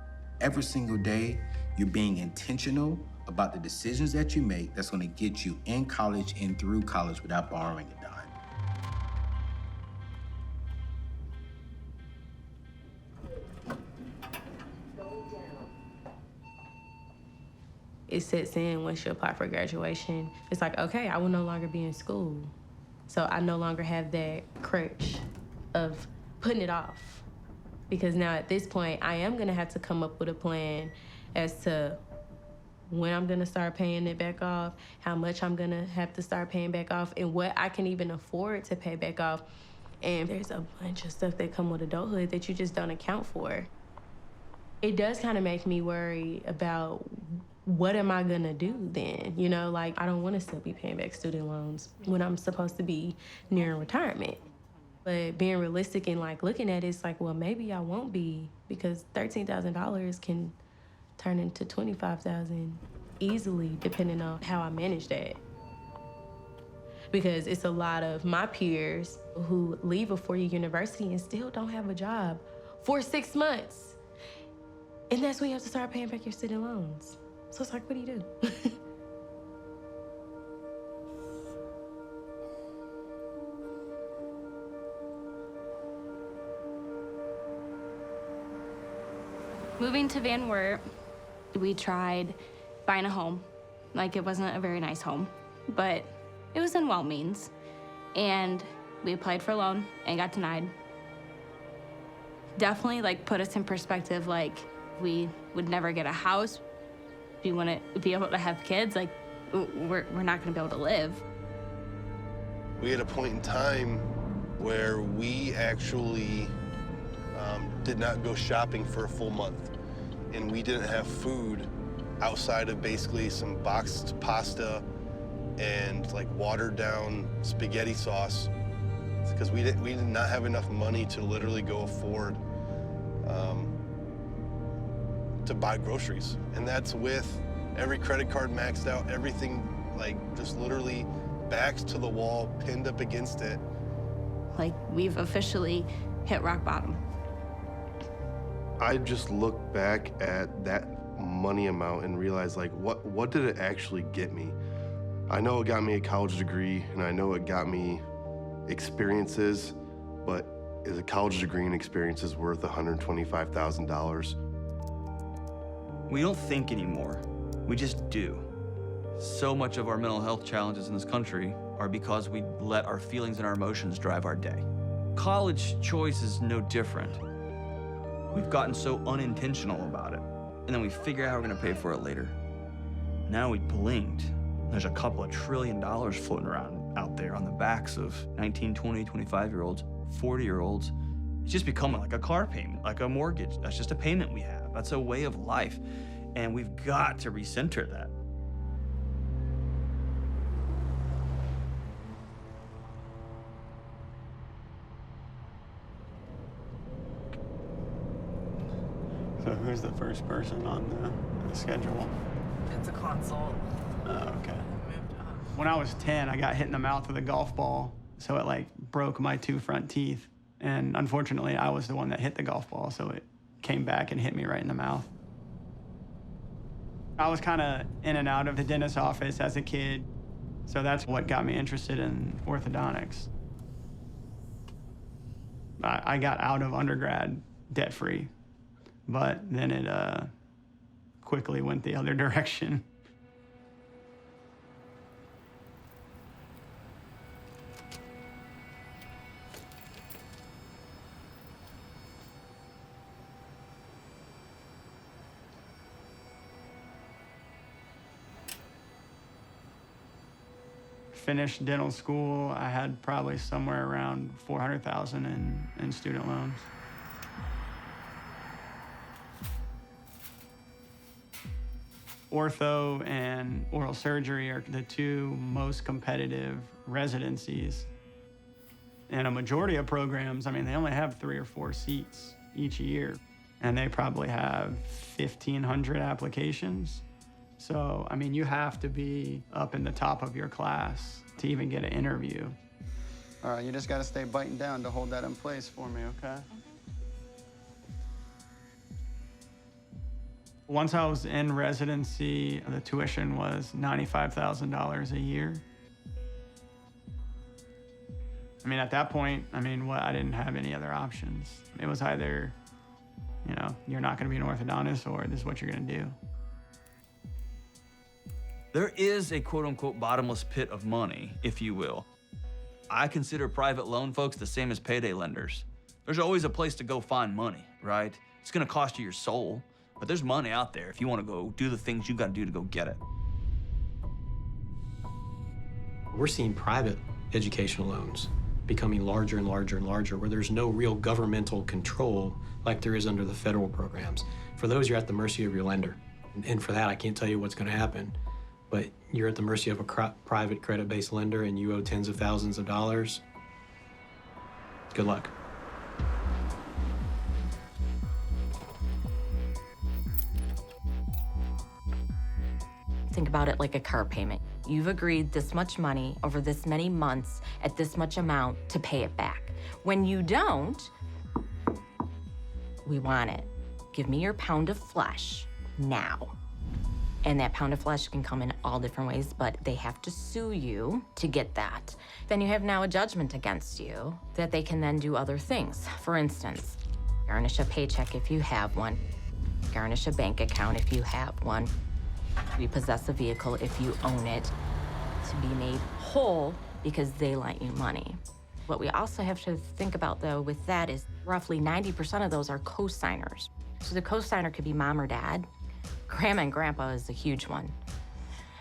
Every single day, you're being intentional about the decisions that you make that's going to get you in college and through college without borrowing a dime. It sets in once you apply for graduation. It's like, okay, I will no longer be in school. So I no longer have that crutch of putting it off. Because now at this point, I am gonna have to come up with a plan as to when I'm gonna start paying it back off, how much I'm gonna have to start paying back off, and what I can even afford to pay back off. And there's a bunch of stuff that come with adulthood that you just don't account for. It does kind of make me worry about what am I gonna do then? You know, like, I don't wanna still be paying back student loans when I'm supposed to be nearing retirement. But being realistic and like looking at it, it's like, well, maybe I won't be, because $13,000 can turn into $25,000 easily, depending on how I manage that. Because it's a lot of my peers who leave a four-year university and still don't have a job for 6 months. And that's when you have to start paying back your student loans. So it's like, what do you do? Moving to Van Wert, we tried buying a home. Like, it wasn't a very nice home, but it was in well means. And we applied for a loan and got denied. Definitely, like, put us in perspective, like, we would never get a house. If you want to be able to have kids, like, we're not going to be able to live. We had a point in time where we actually did not go shopping for a full month. And we didn't have food outside of basically some boxed pasta and like watered down spaghetti sauce, because we did not have enough money to literally go afford to buy groceries. And that's with every credit card maxed out, everything like just literally backs to the wall, pinned up against it. Like, we've officially hit rock bottom. I just look back at that money amount and realize, like, what did it actually get me? I know it got me a college degree, and I know it got me experiences, but is a college degree and experiences worth $125,000? We don't think anymore. We just do. So much of our mental health challenges in this country are because we let our feelings and our emotions drive our day. College choice is no different. We've gotten so unintentional about it, and then we figure out how we're gonna pay for it later. Now we blinked. There's a couple of $1 trillion floating around out there on the backs of 19, 20, 25-year-olds, 40-year-olds. It's just becoming like a car payment, like a mortgage. That's just a payment we have. That's a way of life, and we've got to recenter that. So who's the first person on the schedule? It's a consult. Oh, okay. When I was 10, I got hit in the mouth with a golf ball, so it like broke my 2 front teeth. And unfortunately, I was the one that hit the golf ball, so it came back and hit me right in the mouth. I was kind of in and out of the dentist's office as a kid, so that's what got me interested in orthodontics. I got out of undergrad debt-free, but then it quickly went the other direction. finished dental school, I had probably somewhere around $400,000 in student loans. Ortho and oral surgery are the two most competitive residencies. And a majority of programs, I mean, they only have 3 or 4 seats each year, and they probably have 1,500 applications. So, I mean, you have to be up in the top of your class to even get an interview. All right, you just gotta stay biting down to hold that in place for me, okay? Once I was in residency, the tuition was $95,000 a year. I mean, at that point, I didn't have any other options. It was either, you know, you're not gonna be an orthodontist or this is what you're gonna do. There is a quote-unquote bottomless pit of money, if you will. I consider private loan folks the same as payday lenders. There's always a place to go find money, right? It's gonna cost you your soul, but there's money out there if you wanna go do the things you gotta do to go get it. We're seeing private educational loans becoming larger and larger and larger, where there's no real governmental control like there is under the federal programs. For those, you're at the mercy of your lender. And for that, I can't tell you what's gonna happen, but you're at the mercy of a private credit-based lender and you owe tens of thousands of dollars. Good luck. Think about it like a car payment. You've agreed this much money over this many months at this much amount to pay it back. When you don't, we want it. Give me your pound of flesh now. And that pound of flesh can come in all different ways, but they have to sue you to get that. Then you have now a judgment against you that they can then do other things. For instance, garnish a paycheck if you have one, garnish a bank account if you have one, repossess a vehicle if you own it, to be made whole because they lent you money. What we also have to think about, though, with that is roughly 90% of those are co-signers. So the co-signer could be mom or dad. Grandma and grandpa is a huge one.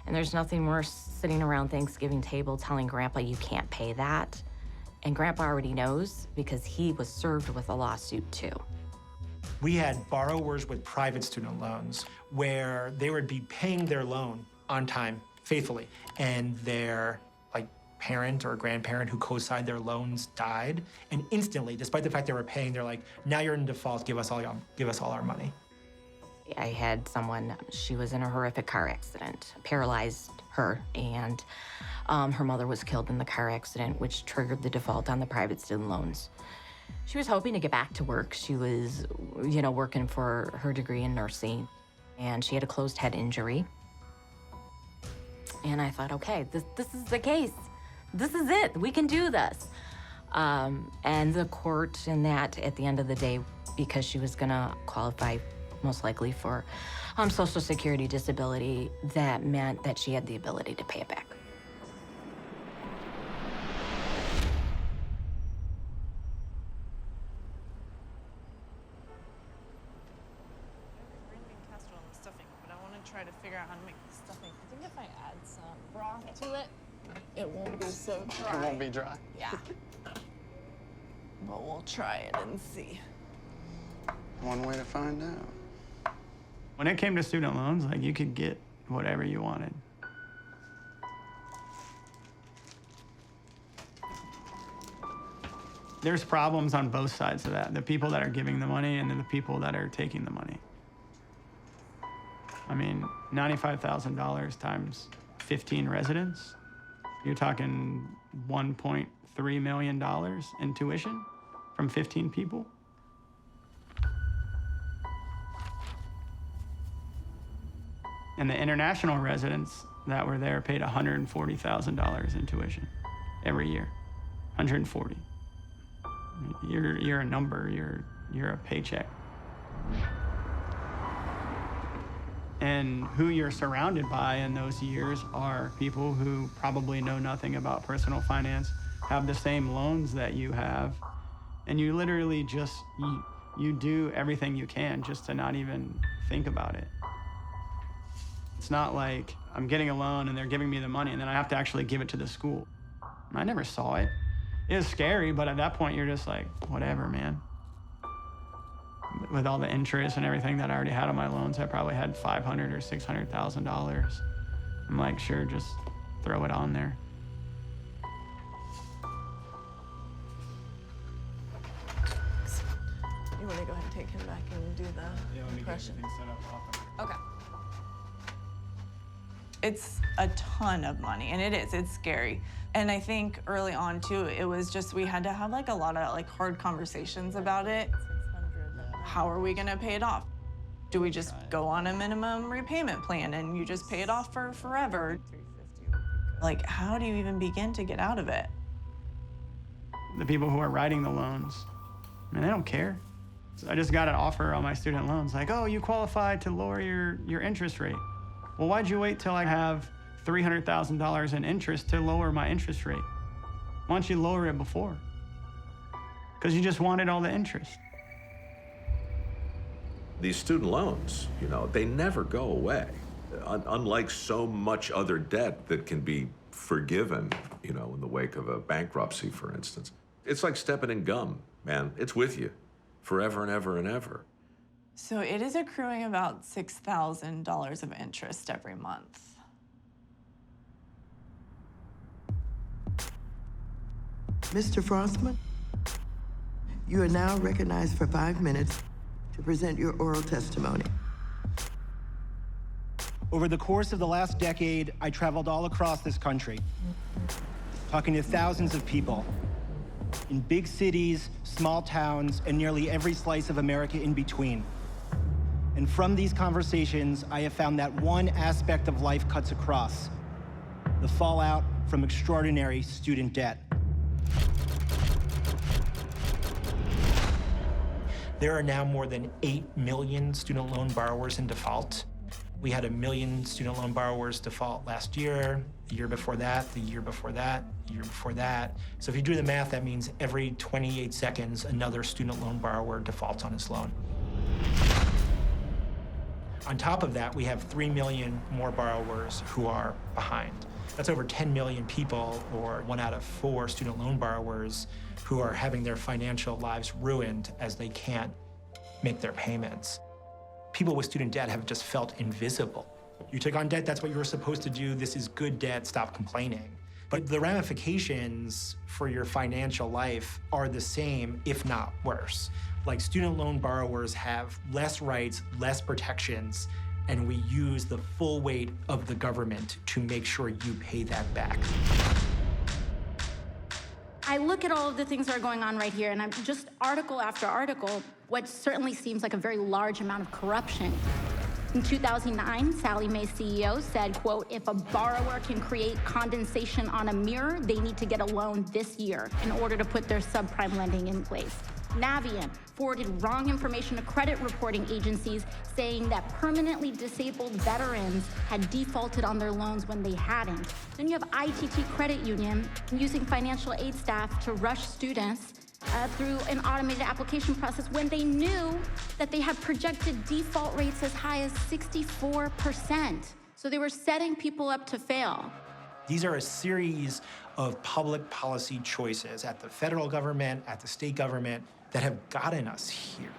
And there's nothing worse sitting around Thanksgiving table telling grandpa you can't pay that. And grandpa already knows because he was served with a lawsuit too. We had borrowers with private student loans where they would be paying their loan on time, faithfully, and their parent or grandparent who co-signed their loans died, and instantly, despite the fact they were paying, they're like, "Now you're in default. Give us all our money." I had someone, she was in a horrific car accident, paralyzed her, and her mother was killed in the car accident, which triggered the default on the private student loans. She was hoping to get back to work. She was, working for her degree in nursing, and she had a closed head injury. And I thought, okay, this is the case. This is it. We can do this. And the court in that, at the end of the day, because she was gonna qualify most likely for Social Security disability, that meant that she had the ability to pay it back. Try to figure out how to make the stuffing. I think if I add some broth to it, it won't be so dry. It won't be dry. Yeah. But we'll try it and see. One way to find out. When it came to student loans, you could get whatever you wanted. There's problems on both sides of that. The people that are giving the money and then the people that are taking the money. I mean, $95,000 times 15 residents, you're talking $1.3 million in tuition from 15 people. And the international residents that were there paid $140,000 in tuition every year. 140. You're a number, you're a paycheck. And who you're surrounded by in those years are people who probably know nothing about personal finance, have the same loans that you have, and you literally just, you do everything you can just to not even think about it. It's not like I'm getting a loan and they're giving me the money and then I have to actually give it to the school. I never saw it. It was scary, but at that point you're just like, whatever, man. With all the interest and everything that I already had on my loans, I probably had $500,000 or $600,000. I'm like, sure, just throw it on there. You want to go ahead and take him back and do the impression? Okay. It's a ton of money, and it's scary. And I think early on too, it was just, we had to have like a lot of like hard conversations about it. How are we gonna pay it off? Do we just go on a minimum repayment plan and you just pay it off for forever? Like, how do you even begin to get out of it? The people who are writing the loans, I mean, they don't care. I just got an offer on my student loans, like, oh, you qualify to lower your interest rate. Well, why'd you wait till I have $300,000 in interest to lower my interest rate? Why don't you lower it before? Because you just wanted all the interest. These student loans, you know, they never go away. Unlike so much other debt that can be forgiven, you know, in the wake of a bankruptcy, for instance. It's like stepping in gum, man. It's with you forever and ever and ever. So it is accruing about $6,000 of interest every month. Mr. Frostman, you are now recognized for 5 minutes to present your oral testimony. Over the course of the last decade, I traveled all across this country, talking to thousands of people in big cities, small towns, and nearly every slice of America in between. And from these conversations, I have found that one aspect of life cuts across: the fallout from extraordinary student debt. There are now more than 8 million student loan borrowers in default. We had 1 million student loan borrowers default last year, the year before that, the year before that, the year before that. So if you do the math, that means every 28 seconds, another student loan borrower defaults on his loan. On top of that, we have 3 million more borrowers who are behind. That's over 10 million people, or 1 out of 4 student loan borrowers, who are having their financial lives ruined as they can't make their payments. People with student debt have just felt invisible. You took on debt, that's what you were supposed to do. This is good debt, stop complaining. But the ramifications for your financial life are the same, if not worse. Like, student loan borrowers have less rights, less protections, and we use the full weight of the government to make sure you pay that back. I look at all of the things that are going on right here, and I'm just article after article, what certainly seems like a very large amount of corruption. In 2009, Sallie Mae's CEO said, quote, if a borrower can create condensation on a mirror, they need to get a loan this year in order to put their subprime lending in place. Navient forwarded wrong information to credit reporting agencies saying that permanently disabled veterans had defaulted on their loans when they hadn't. Then you have ITT Credit Union using financial aid staff to rush students through an automated application process when they knew that they had projected default rates as high as 64%. So they were setting people up to fail. These are a series of public policy choices at the federal government, at the state government, that have gotten us here.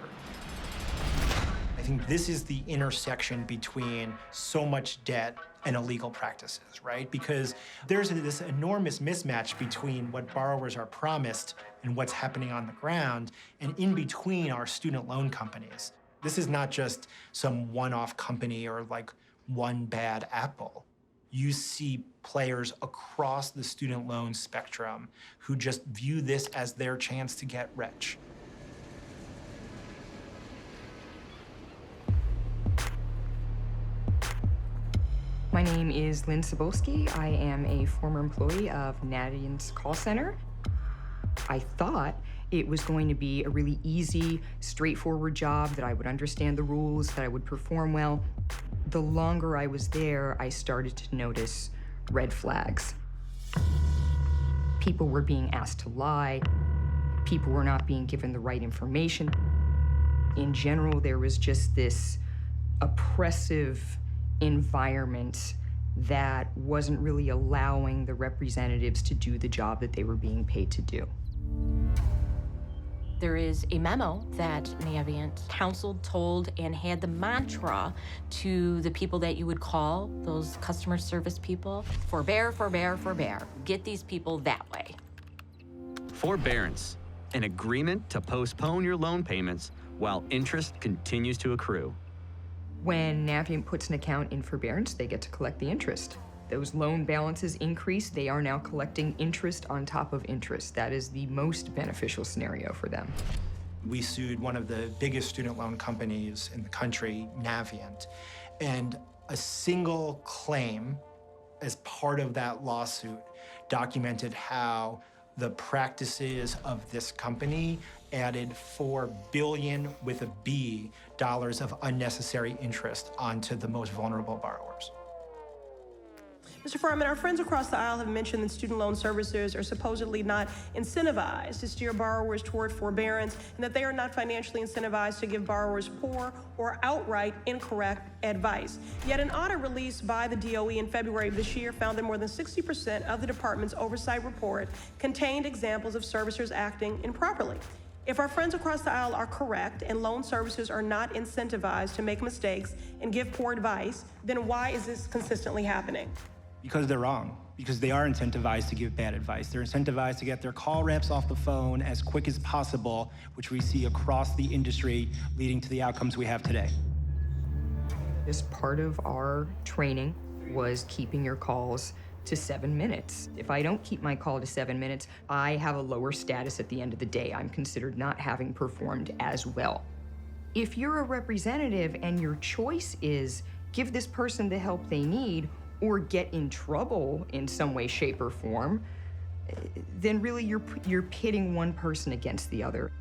I think this is the intersection between so much debt and illegal practices, right? Because there's this enormous mismatch between what borrowers are promised and what's happening on the ground, and in between are student loan companies. This is not just some one-off company or like one bad apple. You see players across the student loan spectrum who just view this as their chance to get rich. My name is Lynn Sabolsky. I am a former employee of Nadian's call center. I thought it was going to be a really easy, straightforward job, that I would understand the rules, that I would perform well. The longer I was there, I started to notice red flags. People were being asked to lie. People were not being given the right information. In general, there was just this oppressive environment that wasn't really allowing the representatives to do the job that they were being paid to do. There is a memo that Navient counseled, told, and had the mantra to the people that you would call, those customer service people: forbear, forbear, forbear. Get these people that way. Forbearance, an agreement to postpone your loan payments while interest continues to accrue. When Navient puts an account in forbearance, they get to collect the interest. Those loan balances increase, they are now collecting interest on top of interest. That is the most beneficial scenario for them. We sued one of the biggest student loan companies in the country, Navient, and a single claim as part of that lawsuit documented how the practices of this company added $4 billion with a B dollars of unnecessary interest onto the most vulnerable borrowers. Mr. Farman, our friends across the aisle have mentioned that student loan servicers are supposedly not incentivized to steer borrowers toward forbearance, and that they are not financially incentivized to give borrowers poor or outright incorrect advice. Yet an audit released by the DOE in February of this year found that more than 60% of the department's oversight report contained examples of servicers acting improperly. If our friends across the aisle are correct and loan servicers are not incentivized to make mistakes and give poor advice, then why is this consistently happening? Because they're wrong. Because they are incentivized to give bad advice. They're incentivized to get their call reps off the phone as quick as possible, which we see across the industry, leading to the outcomes we have today. This part of our training was keeping your calls to 7 minutes. If I don't keep my call to 7 minutes, I have a lower status at the end of the day. I'm considered not having performed as well. If you're a representative and your choice is give this person the help they need or get in trouble in some way, shape, or form, then really you're pitting one person against the other.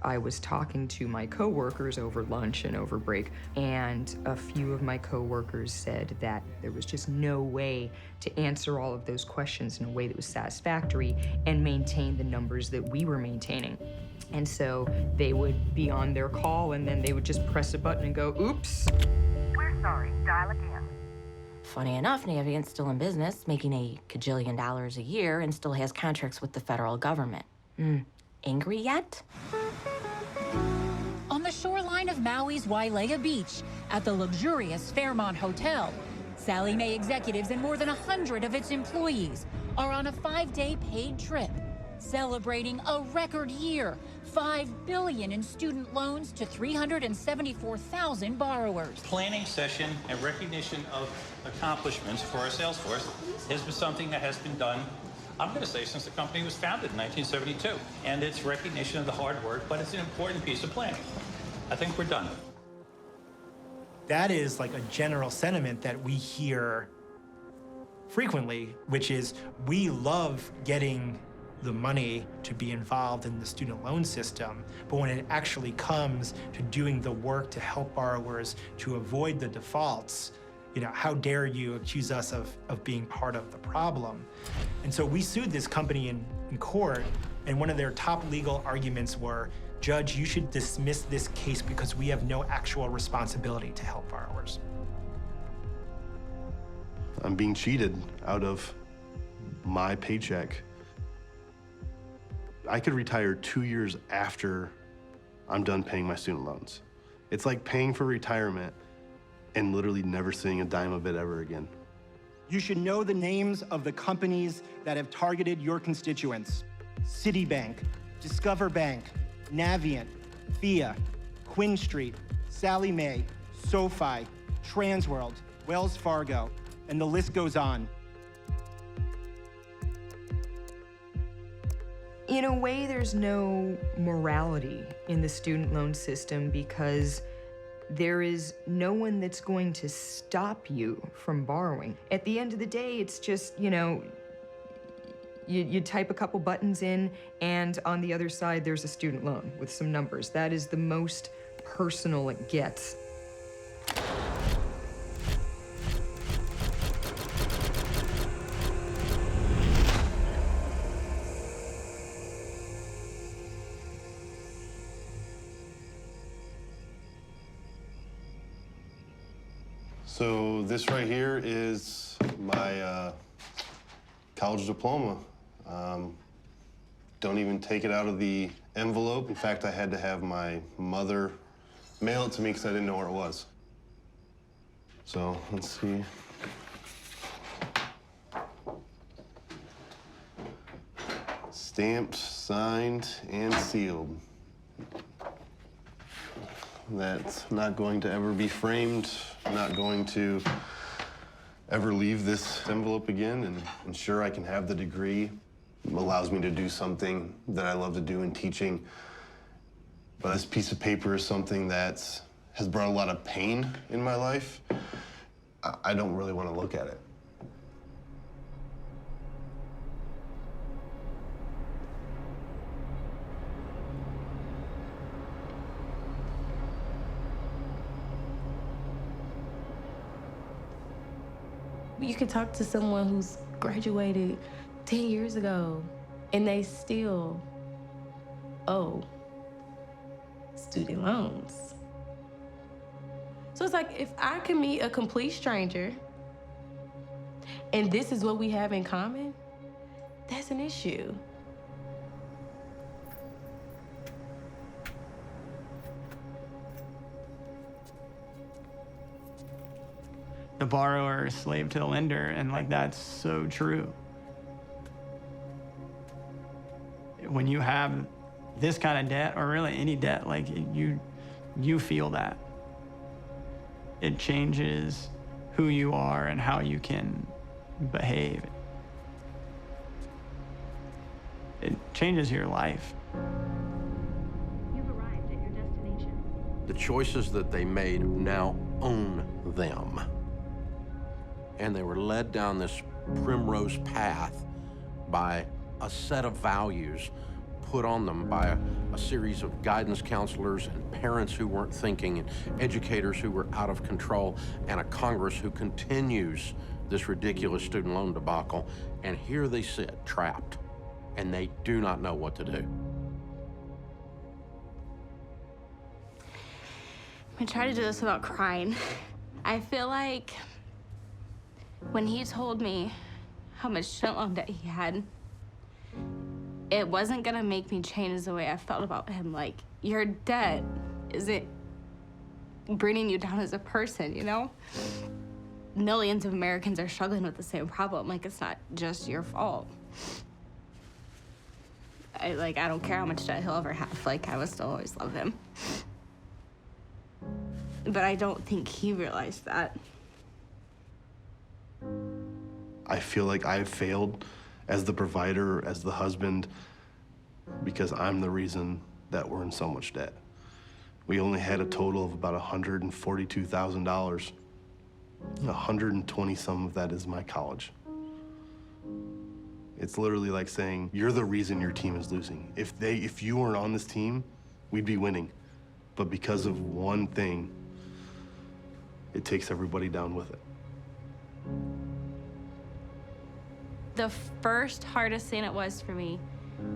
I was talking to my coworkers over lunch and over break, and a few of my coworkers said that there was just no way to answer all of those questions in a way that was satisfactory and maintain the numbers that we were maintaining. And so they would be on their call, and then they would just press a button and go, oops. We're sorry, dial again. Funny enough, Navient's still in business, making $1 kajillion a year, and still has contracts with the federal government. Angry yet? On the shoreline of Maui's Wailea Beach, at the luxurious Fairmont Hotel, Sallie Mae executives and more than 100 of its employees are on a 5-day paid trip, celebrating a record year, $5 billion in student loans to 374,000 borrowers. Planning session and recognition of accomplishments for our sales force has been something that has been done, I'm going to say, since the company was founded in 1972. And it's recognition of the hard work, but it's an important piece of planning. I think we're done. That is like a general sentiment that we hear frequently, which is we love getting the money to be involved in the student loan system, but when it actually comes to doing the work to help borrowers to avoid the defaults, how dare you accuse us of being part of the problem? And so we sued this company in court, and one of their top legal arguments were, Judge, you should dismiss this case because we have no actual responsibility to help borrowers. I'm being cheated out of my paycheck. I could retire 2 years after I'm done paying my student loans. It's like paying for retirement and literally never seeing a dime of it ever again. You should know the names of the companies that have targeted your constituents. Citibank, Discover Bank, Navient, FIA, Quinn Street, Sallie Mae, SoFi, Transworld, Wells Fargo, and the list goes on. In a way, there's no morality in the student loan system because there is no one that's going to stop you from borrowing. At the end of the day, it's just, you type a couple buttons in, and on the other side, there's a student loan with some numbers. That is the most personal it gets. So this right here is my college diploma. Don't even take it out of the envelope. In fact, I had to have my mother mail it to me because I didn't know where it was. So let's see. Stamped, signed, and sealed. That's not going to ever be framed, not going to ever leave this envelope again, and ensure I can have the degree. It allows me to do something that I love to do in teaching. But this piece of paper is something that has brought a lot of pain in my life. I don't really want to look at it. You can talk to someone who's graduated 10 years ago and they still owe student loans. So it's like, if I can meet a complete stranger and this is what we have in common, that's an issue. The borrower is slave to the lender, and like that's so true. When you have this kind of debt, or really any debt, like you feel that. It changes who you are and how you can behave. It changes your life. You've arrived at your destination. The choices that they made now own them. And they were led down this primrose path by a set of values put on them by a series of guidance counselors and parents who weren't thinking and educators who were out of control and a Congress who continues this ridiculous student loan debacle. And here they sit, trapped, and they do not know what to do. I'm gonna try to do this without crying. I feel like when he told me how much student loan debt he had, it wasn't gonna make me change the way I felt about him. Like, your debt isn't bringing you down as a person, you know? Millions of Americans are struggling with the same problem. Like, it's not just your fault. I don't care how much debt he'll ever have. Like, I will still always love him. But I don't think he realized that. I feel like I've failed as the provider, as the husband, because I'm the reason that we're in so much debt. We only had a total of about $142,000. 120 some of that is my college. It's literally like saying, you're the reason your team is losing. If you weren't on this team, we'd be winning. But because of one thing, it takes everybody down with it. The first hardest thing it was for me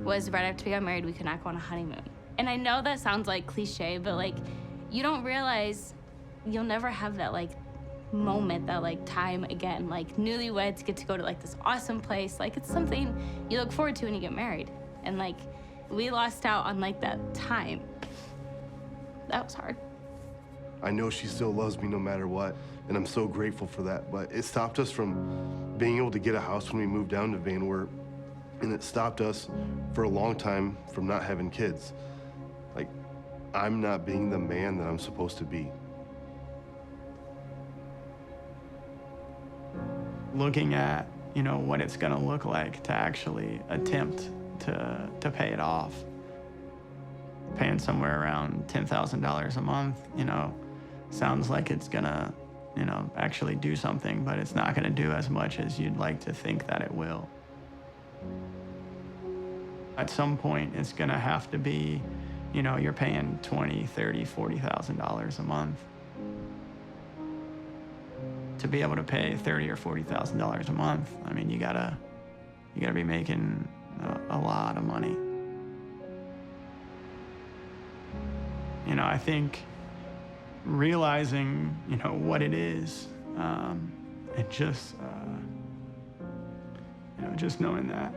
was right after we got married, we could not go on a honeymoon. And I know that sounds like cliche, but like, you don't realize you'll never have that like moment, that like time again. Like, newlyweds get to go to like this awesome place. Like, it's something you look forward to when you get married. And like, we lost out on like that time. That was hard. I know she still loves me no matter what, and I'm so grateful for that, but it stopped us from being able to get a house when we moved down to Van Wert, and it stopped us for a long time from not having kids. Like, I'm not being the man that I'm supposed to be. Looking at, what it's gonna look like to actually attempt to pay it off. Paying somewhere around $10,000 a month, sounds like it's gonna, actually do something, but it's not gonna do as much as you'd like to think that it will. At some point, it's gonna have to be, you're paying $20,000, $30,000, $40,000 a month. To be able to pay $30,000 or $40,000 a month, I mean, you gotta be making a lot of money. I think realizing, what it is And just, just knowing that.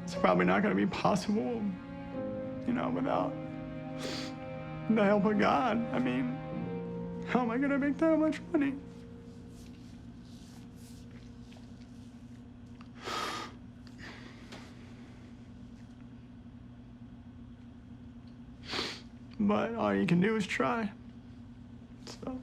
It's probably not going to be possible, without the help of God. I mean, how am I going to make that much money? But all you can do is try. So.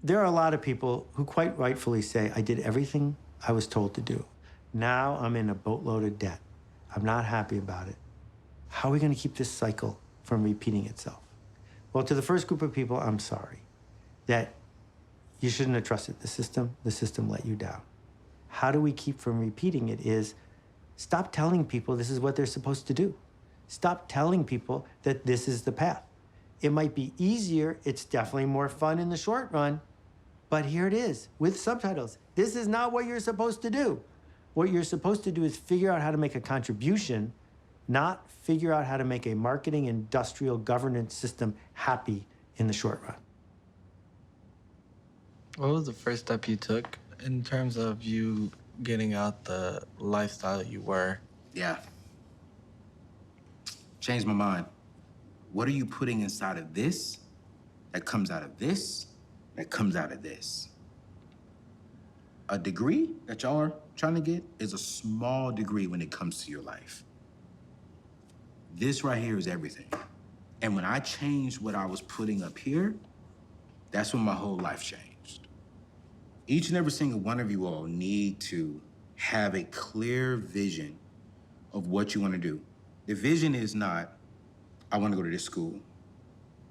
There are a lot of people who quite rightfully say, I did everything I was told to do. Now I'm in a boatload of debt. I'm not happy about it. How are we going to keep this cycle from repeating itself? Well, to the first group of people, I'm sorry that you shouldn't have trusted the system. The system let you down. How do we keep from repeating it is stop telling people this is what they're supposed to do. Stop telling people that this is the path. It might be easier. It's definitely more fun in the short run. But here it is with subtitles. This is not what you're supposed to do. What you're supposed to do is figure out how to make a contribution, not figure out how to make a marketing industrial governance system happy in the short run. What was the first step you took in terms of you getting out the lifestyle you were? Yeah. Changed my mind. What are you putting inside of this that comes out of this that comes out of this? A degree that y'all are trying to get is a small degree when it comes to your life. This right here is everything. And when I changed what I was putting up here, that's when my whole life changed. Each and every single one of you all need to have a clear vision of what you want to do. The vision is not, I want to go to this school.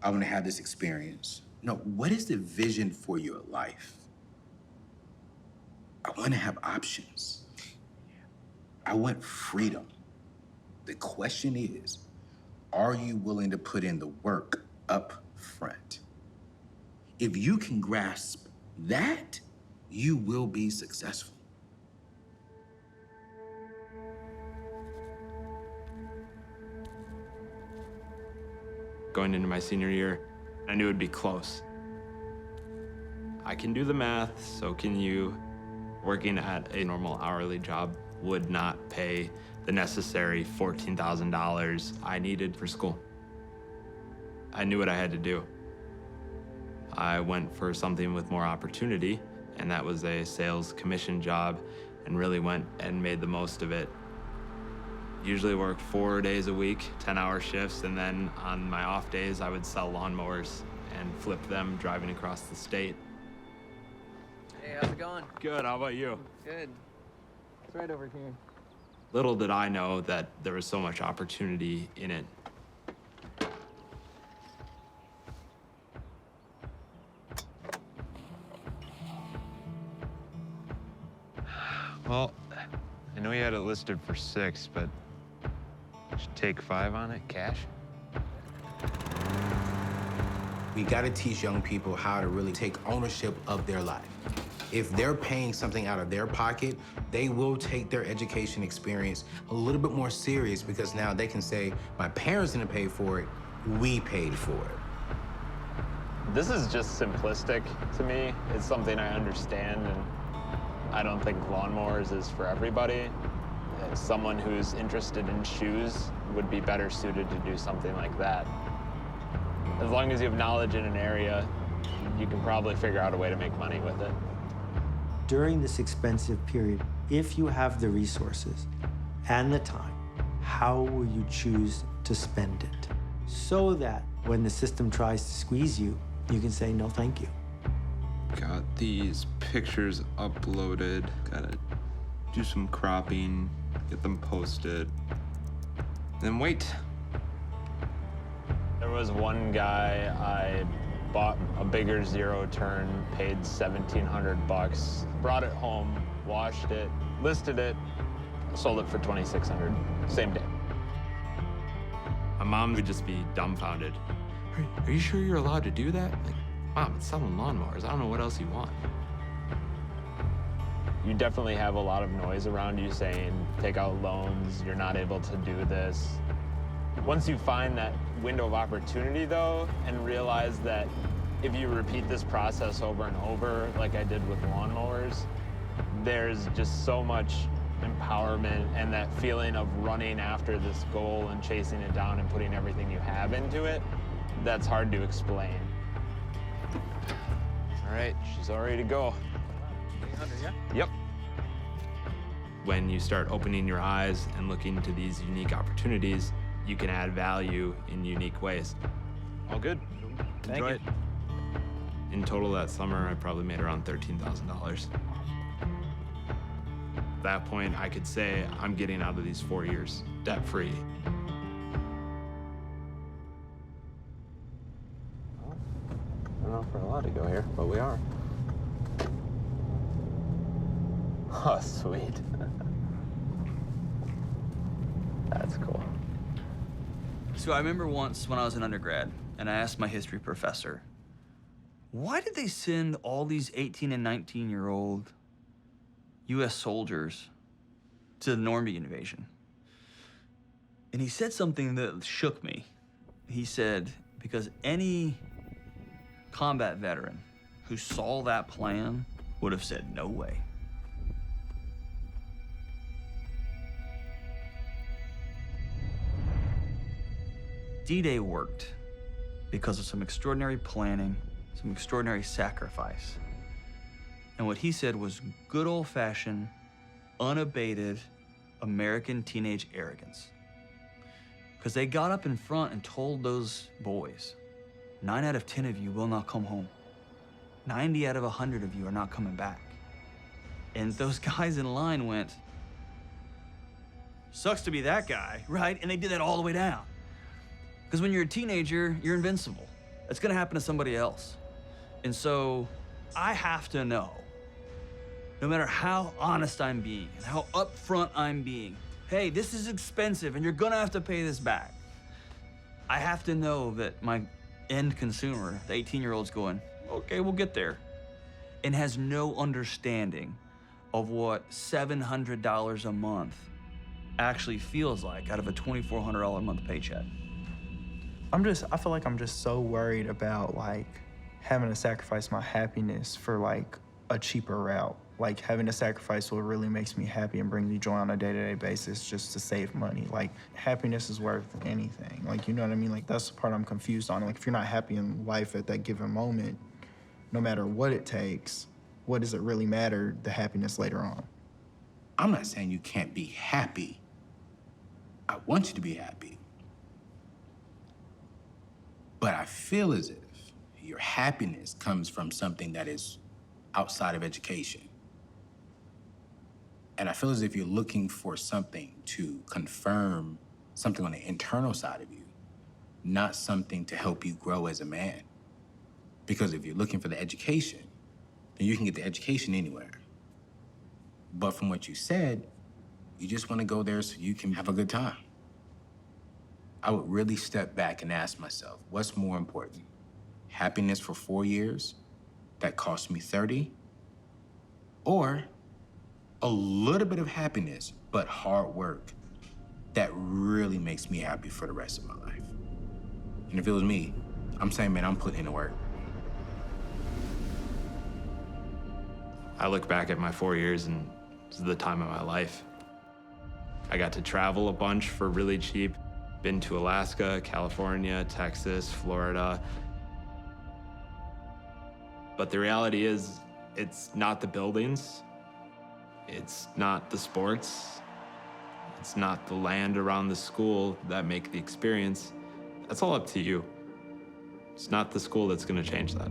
I want to have this experience. No, what is the vision for your life? I want to have options. I want freedom. The question is, are you willing to put in the work up front? If you can grasp that, you will be successful. Going into my senior year, I knew it'd be close. I can do the math, so can you. Working at a normal hourly job would not pay the necessary $14,000 I needed for school. I knew what I had to do. I went for something with more opportunity, and that was a sales commission job, and really went and made the most of it. Usually worked 4 days a week, 10-hour shifts, and then on my off days, I would sell lawnmowers and flip them driving across the state. Hey, how's it going? Good, how about you? Good. It's right over here. Little did I know that there was so much opportunity in it. Well, I know you had it listed for 6, but should take 5 on it, cash? We gotta teach young people how to really take ownership of their life. If they're paying something out of their pocket, they will take their education experience a little bit more serious because now they can say, my parents didn't pay for it, we paid for it. This is just simplistic to me. It's something I understand, and I don't think lawnmowers is for everybody. Someone who's interested in shoes would be better suited to do something like that. As long as you have knowledge in an area, you can probably figure out a way to make money with it. During this expensive period, if you have the resources and the time, how will you choose to spend it? So that when the system tries to squeeze you, you can say, no, thank you. Got these pictures uploaded. Gotta do some cropping, get them posted, then wait. There was one guy I bought a bigger zero turn, paid $1,700, brought it home, washed it, listed it, sold it for $2,600, same day. My mom would just be dumbfounded. Are you sure you're allowed to do that? Like, Mom, it's selling lawnmowers. I don't know what else you want. You definitely have a lot of noise around you saying, take out loans, you're not able to do this. Once you find that window of opportunity, though, and realize that if you repeat this process over and over, like I did with lawnmowers, there's just so much empowerment and that feeling of running after this goal and chasing it down and putting everything you have into it, that's hard to explain. All right, she's all ready to go. Yep. When you start opening your eyes and looking to these unique opportunities, you can add value in unique ways. All good. Enjoy it. In total that summer, I probably made around $13,000. At that point, I could say I'm getting out of these 4 years debt-free. I don't know if we're allowed to go here, but we are. Oh, sweet. That's cool. So I remember once when I was an undergrad, and I asked my history professor, why did they send all these 18 and 19-year-old U.S. soldiers to the Normandy invasion? And he said something that shook me. He said, because any combat veteran who saw that plan would have said, no way. D-Day worked because of some extraordinary planning, some extraordinary sacrifice. And what he said was good old-fashioned, unabated American teenage arrogance. Because they got up in front and told those boys, 9 out of 10 of you will not come home. 90 out of 100 of you are not coming back. And those guys in line went, sucks to be that guy, right? And they did that all the way down. Because when you're a teenager, you're invincible. That's gonna happen to somebody else. And so I have to know, no matter how honest I'm being, and how upfront I'm being, hey, this is expensive and you're gonna have to pay this back. I have to know that my end consumer, the 18-year-old's going, okay, we'll get there, and has no understanding of what $700 a month actually feels like out of a $2,400 a month paycheck. I feel like I'm just so worried about like having to sacrifice my happiness for like a cheaper route. Like having to sacrifice what really makes me happy and brings me joy on a day-to-day basis just to save money. Like happiness is worth anything. Like, you know what I mean? Like that's the part I'm confused on. Like if you're not happy in life at that given moment, no matter what it takes, what does it really matter, the happiness later on? I'm not saying you can't be happy. I want you to be happy. But I feel as if your happiness comes from something that is outside of education. And I feel as if you're looking for something to confirm something on the internal side of you, not something to help you grow as a man. Because if you're looking for the education, then you can get the education anywhere. But from what you said, you just want to go there so you can have a good time. I would really step back and ask myself, what's more important? Happiness for 4 years that cost me 30? Or a little bit of happiness, but hard work that really makes me happy for the rest of my life? And if it was me, I'm saying, man, I'm putting in the work. I look back at my 4 years and this is the time of my life. I got to travel a bunch for really cheap. Been to Alaska, California, Texas, Florida. But the reality is, it's not the buildings, it's not the sports, it's not the land around the school that make the experience. That's all up to you. It's not the school that's gonna change that.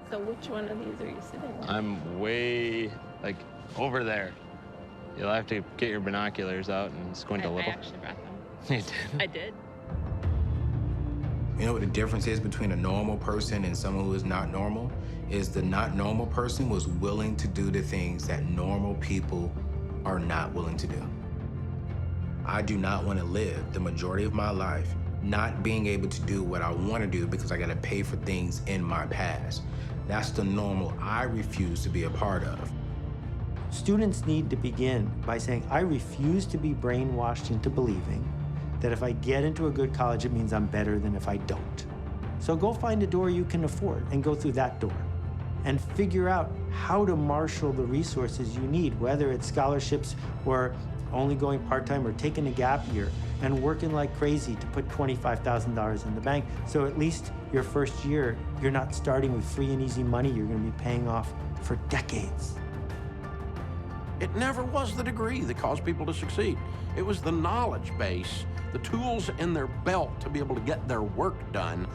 So which one of these are you sitting on? I'm way, like, over there. You'll have to get your binoculars out and squint a little. I actually brought them. You did? I did. You know what the difference is between a normal person and someone who is not normal? Is the not normal person was willing to do the things that normal people are not willing to do. I do not want to live the majority of my life not being able to do what I want to do because I got to pay for things in my past. That's the normal I refuse to be a part of. Students need to begin by saying, I refuse to be brainwashed into believing that if I get into a good college, it means I'm better than if I don't. So go find a door you can afford and go through that door and figure out how to marshal the resources you need, whether it's scholarships or only going part-time or taking a gap year and working like crazy to put $25,000 in the bank. So at least your first year, you're not starting with free and easy money you're gonna be paying off for decades. It never was the degree that caused people to succeed. It was the knowledge base, the tools in their belt to be able to get their work done.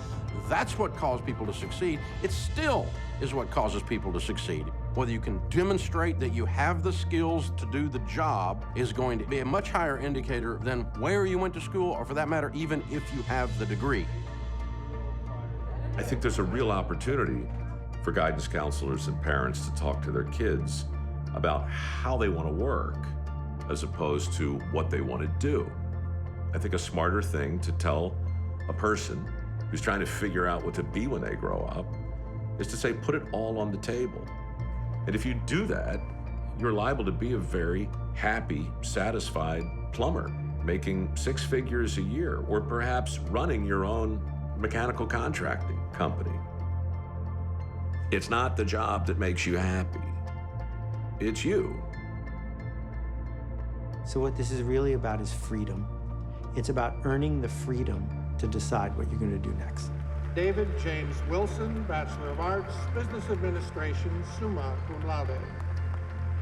That's what caused people to succeed. It still is what causes people to succeed. Whether you can demonstrate that you have the skills to do the job is going to be a much higher indicator than where you went to school, or for that matter, even if you have the degree. I think there's a real opportunity for guidance counselors and parents to talk to their kids about how they want to work as opposed to what they want to do. I think a smarter thing to tell a person who's trying to figure out what to be when they grow up is to say, put it all on the table. And if you do that, you're liable to be a very happy, satisfied plumber, making 6 figures a year, or perhaps running your own mechanical contracting company. It's not the job that makes you happy. It's you. So what this is really about is freedom. It's about earning the freedom to decide what you're gonna do next. David James Wilson, Bachelor of Arts, Business Administration, summa cum laude.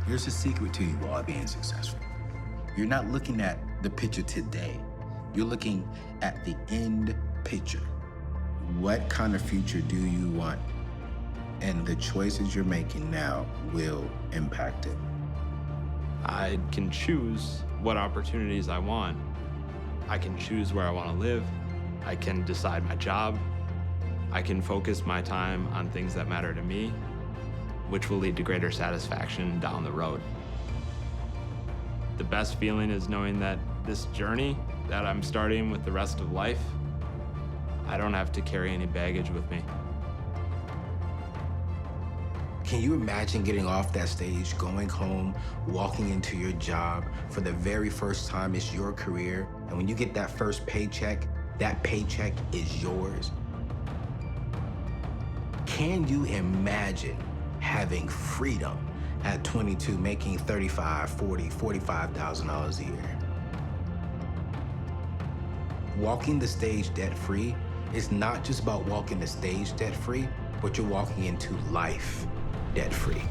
Here's a secret to you all being successful. You're not looking at the picture today. You're looking at the end picture. What kind of future do you want? And the choices you're making now will impact it. I can choose what opportunities I want. I can choose where I want to live. I can decide my job. I can focus my time on things that matter to me, which will lead to greater satisfaction down the road. The best feeling is knowing that this journey that I'm starting with the rest of life, I don't have to carry any baggage with me. Can you imagine getting off that stage, going home, walking into your job for the very first time? It's your career. And when you get that first paycheck, that paycheck is yours. Can you imagine having freedom at 22, making $35,000, $40,000, $45,000 a year? Walking the stage debt-free is not just about walking the stage debt-free, but you're walking into life debt-free.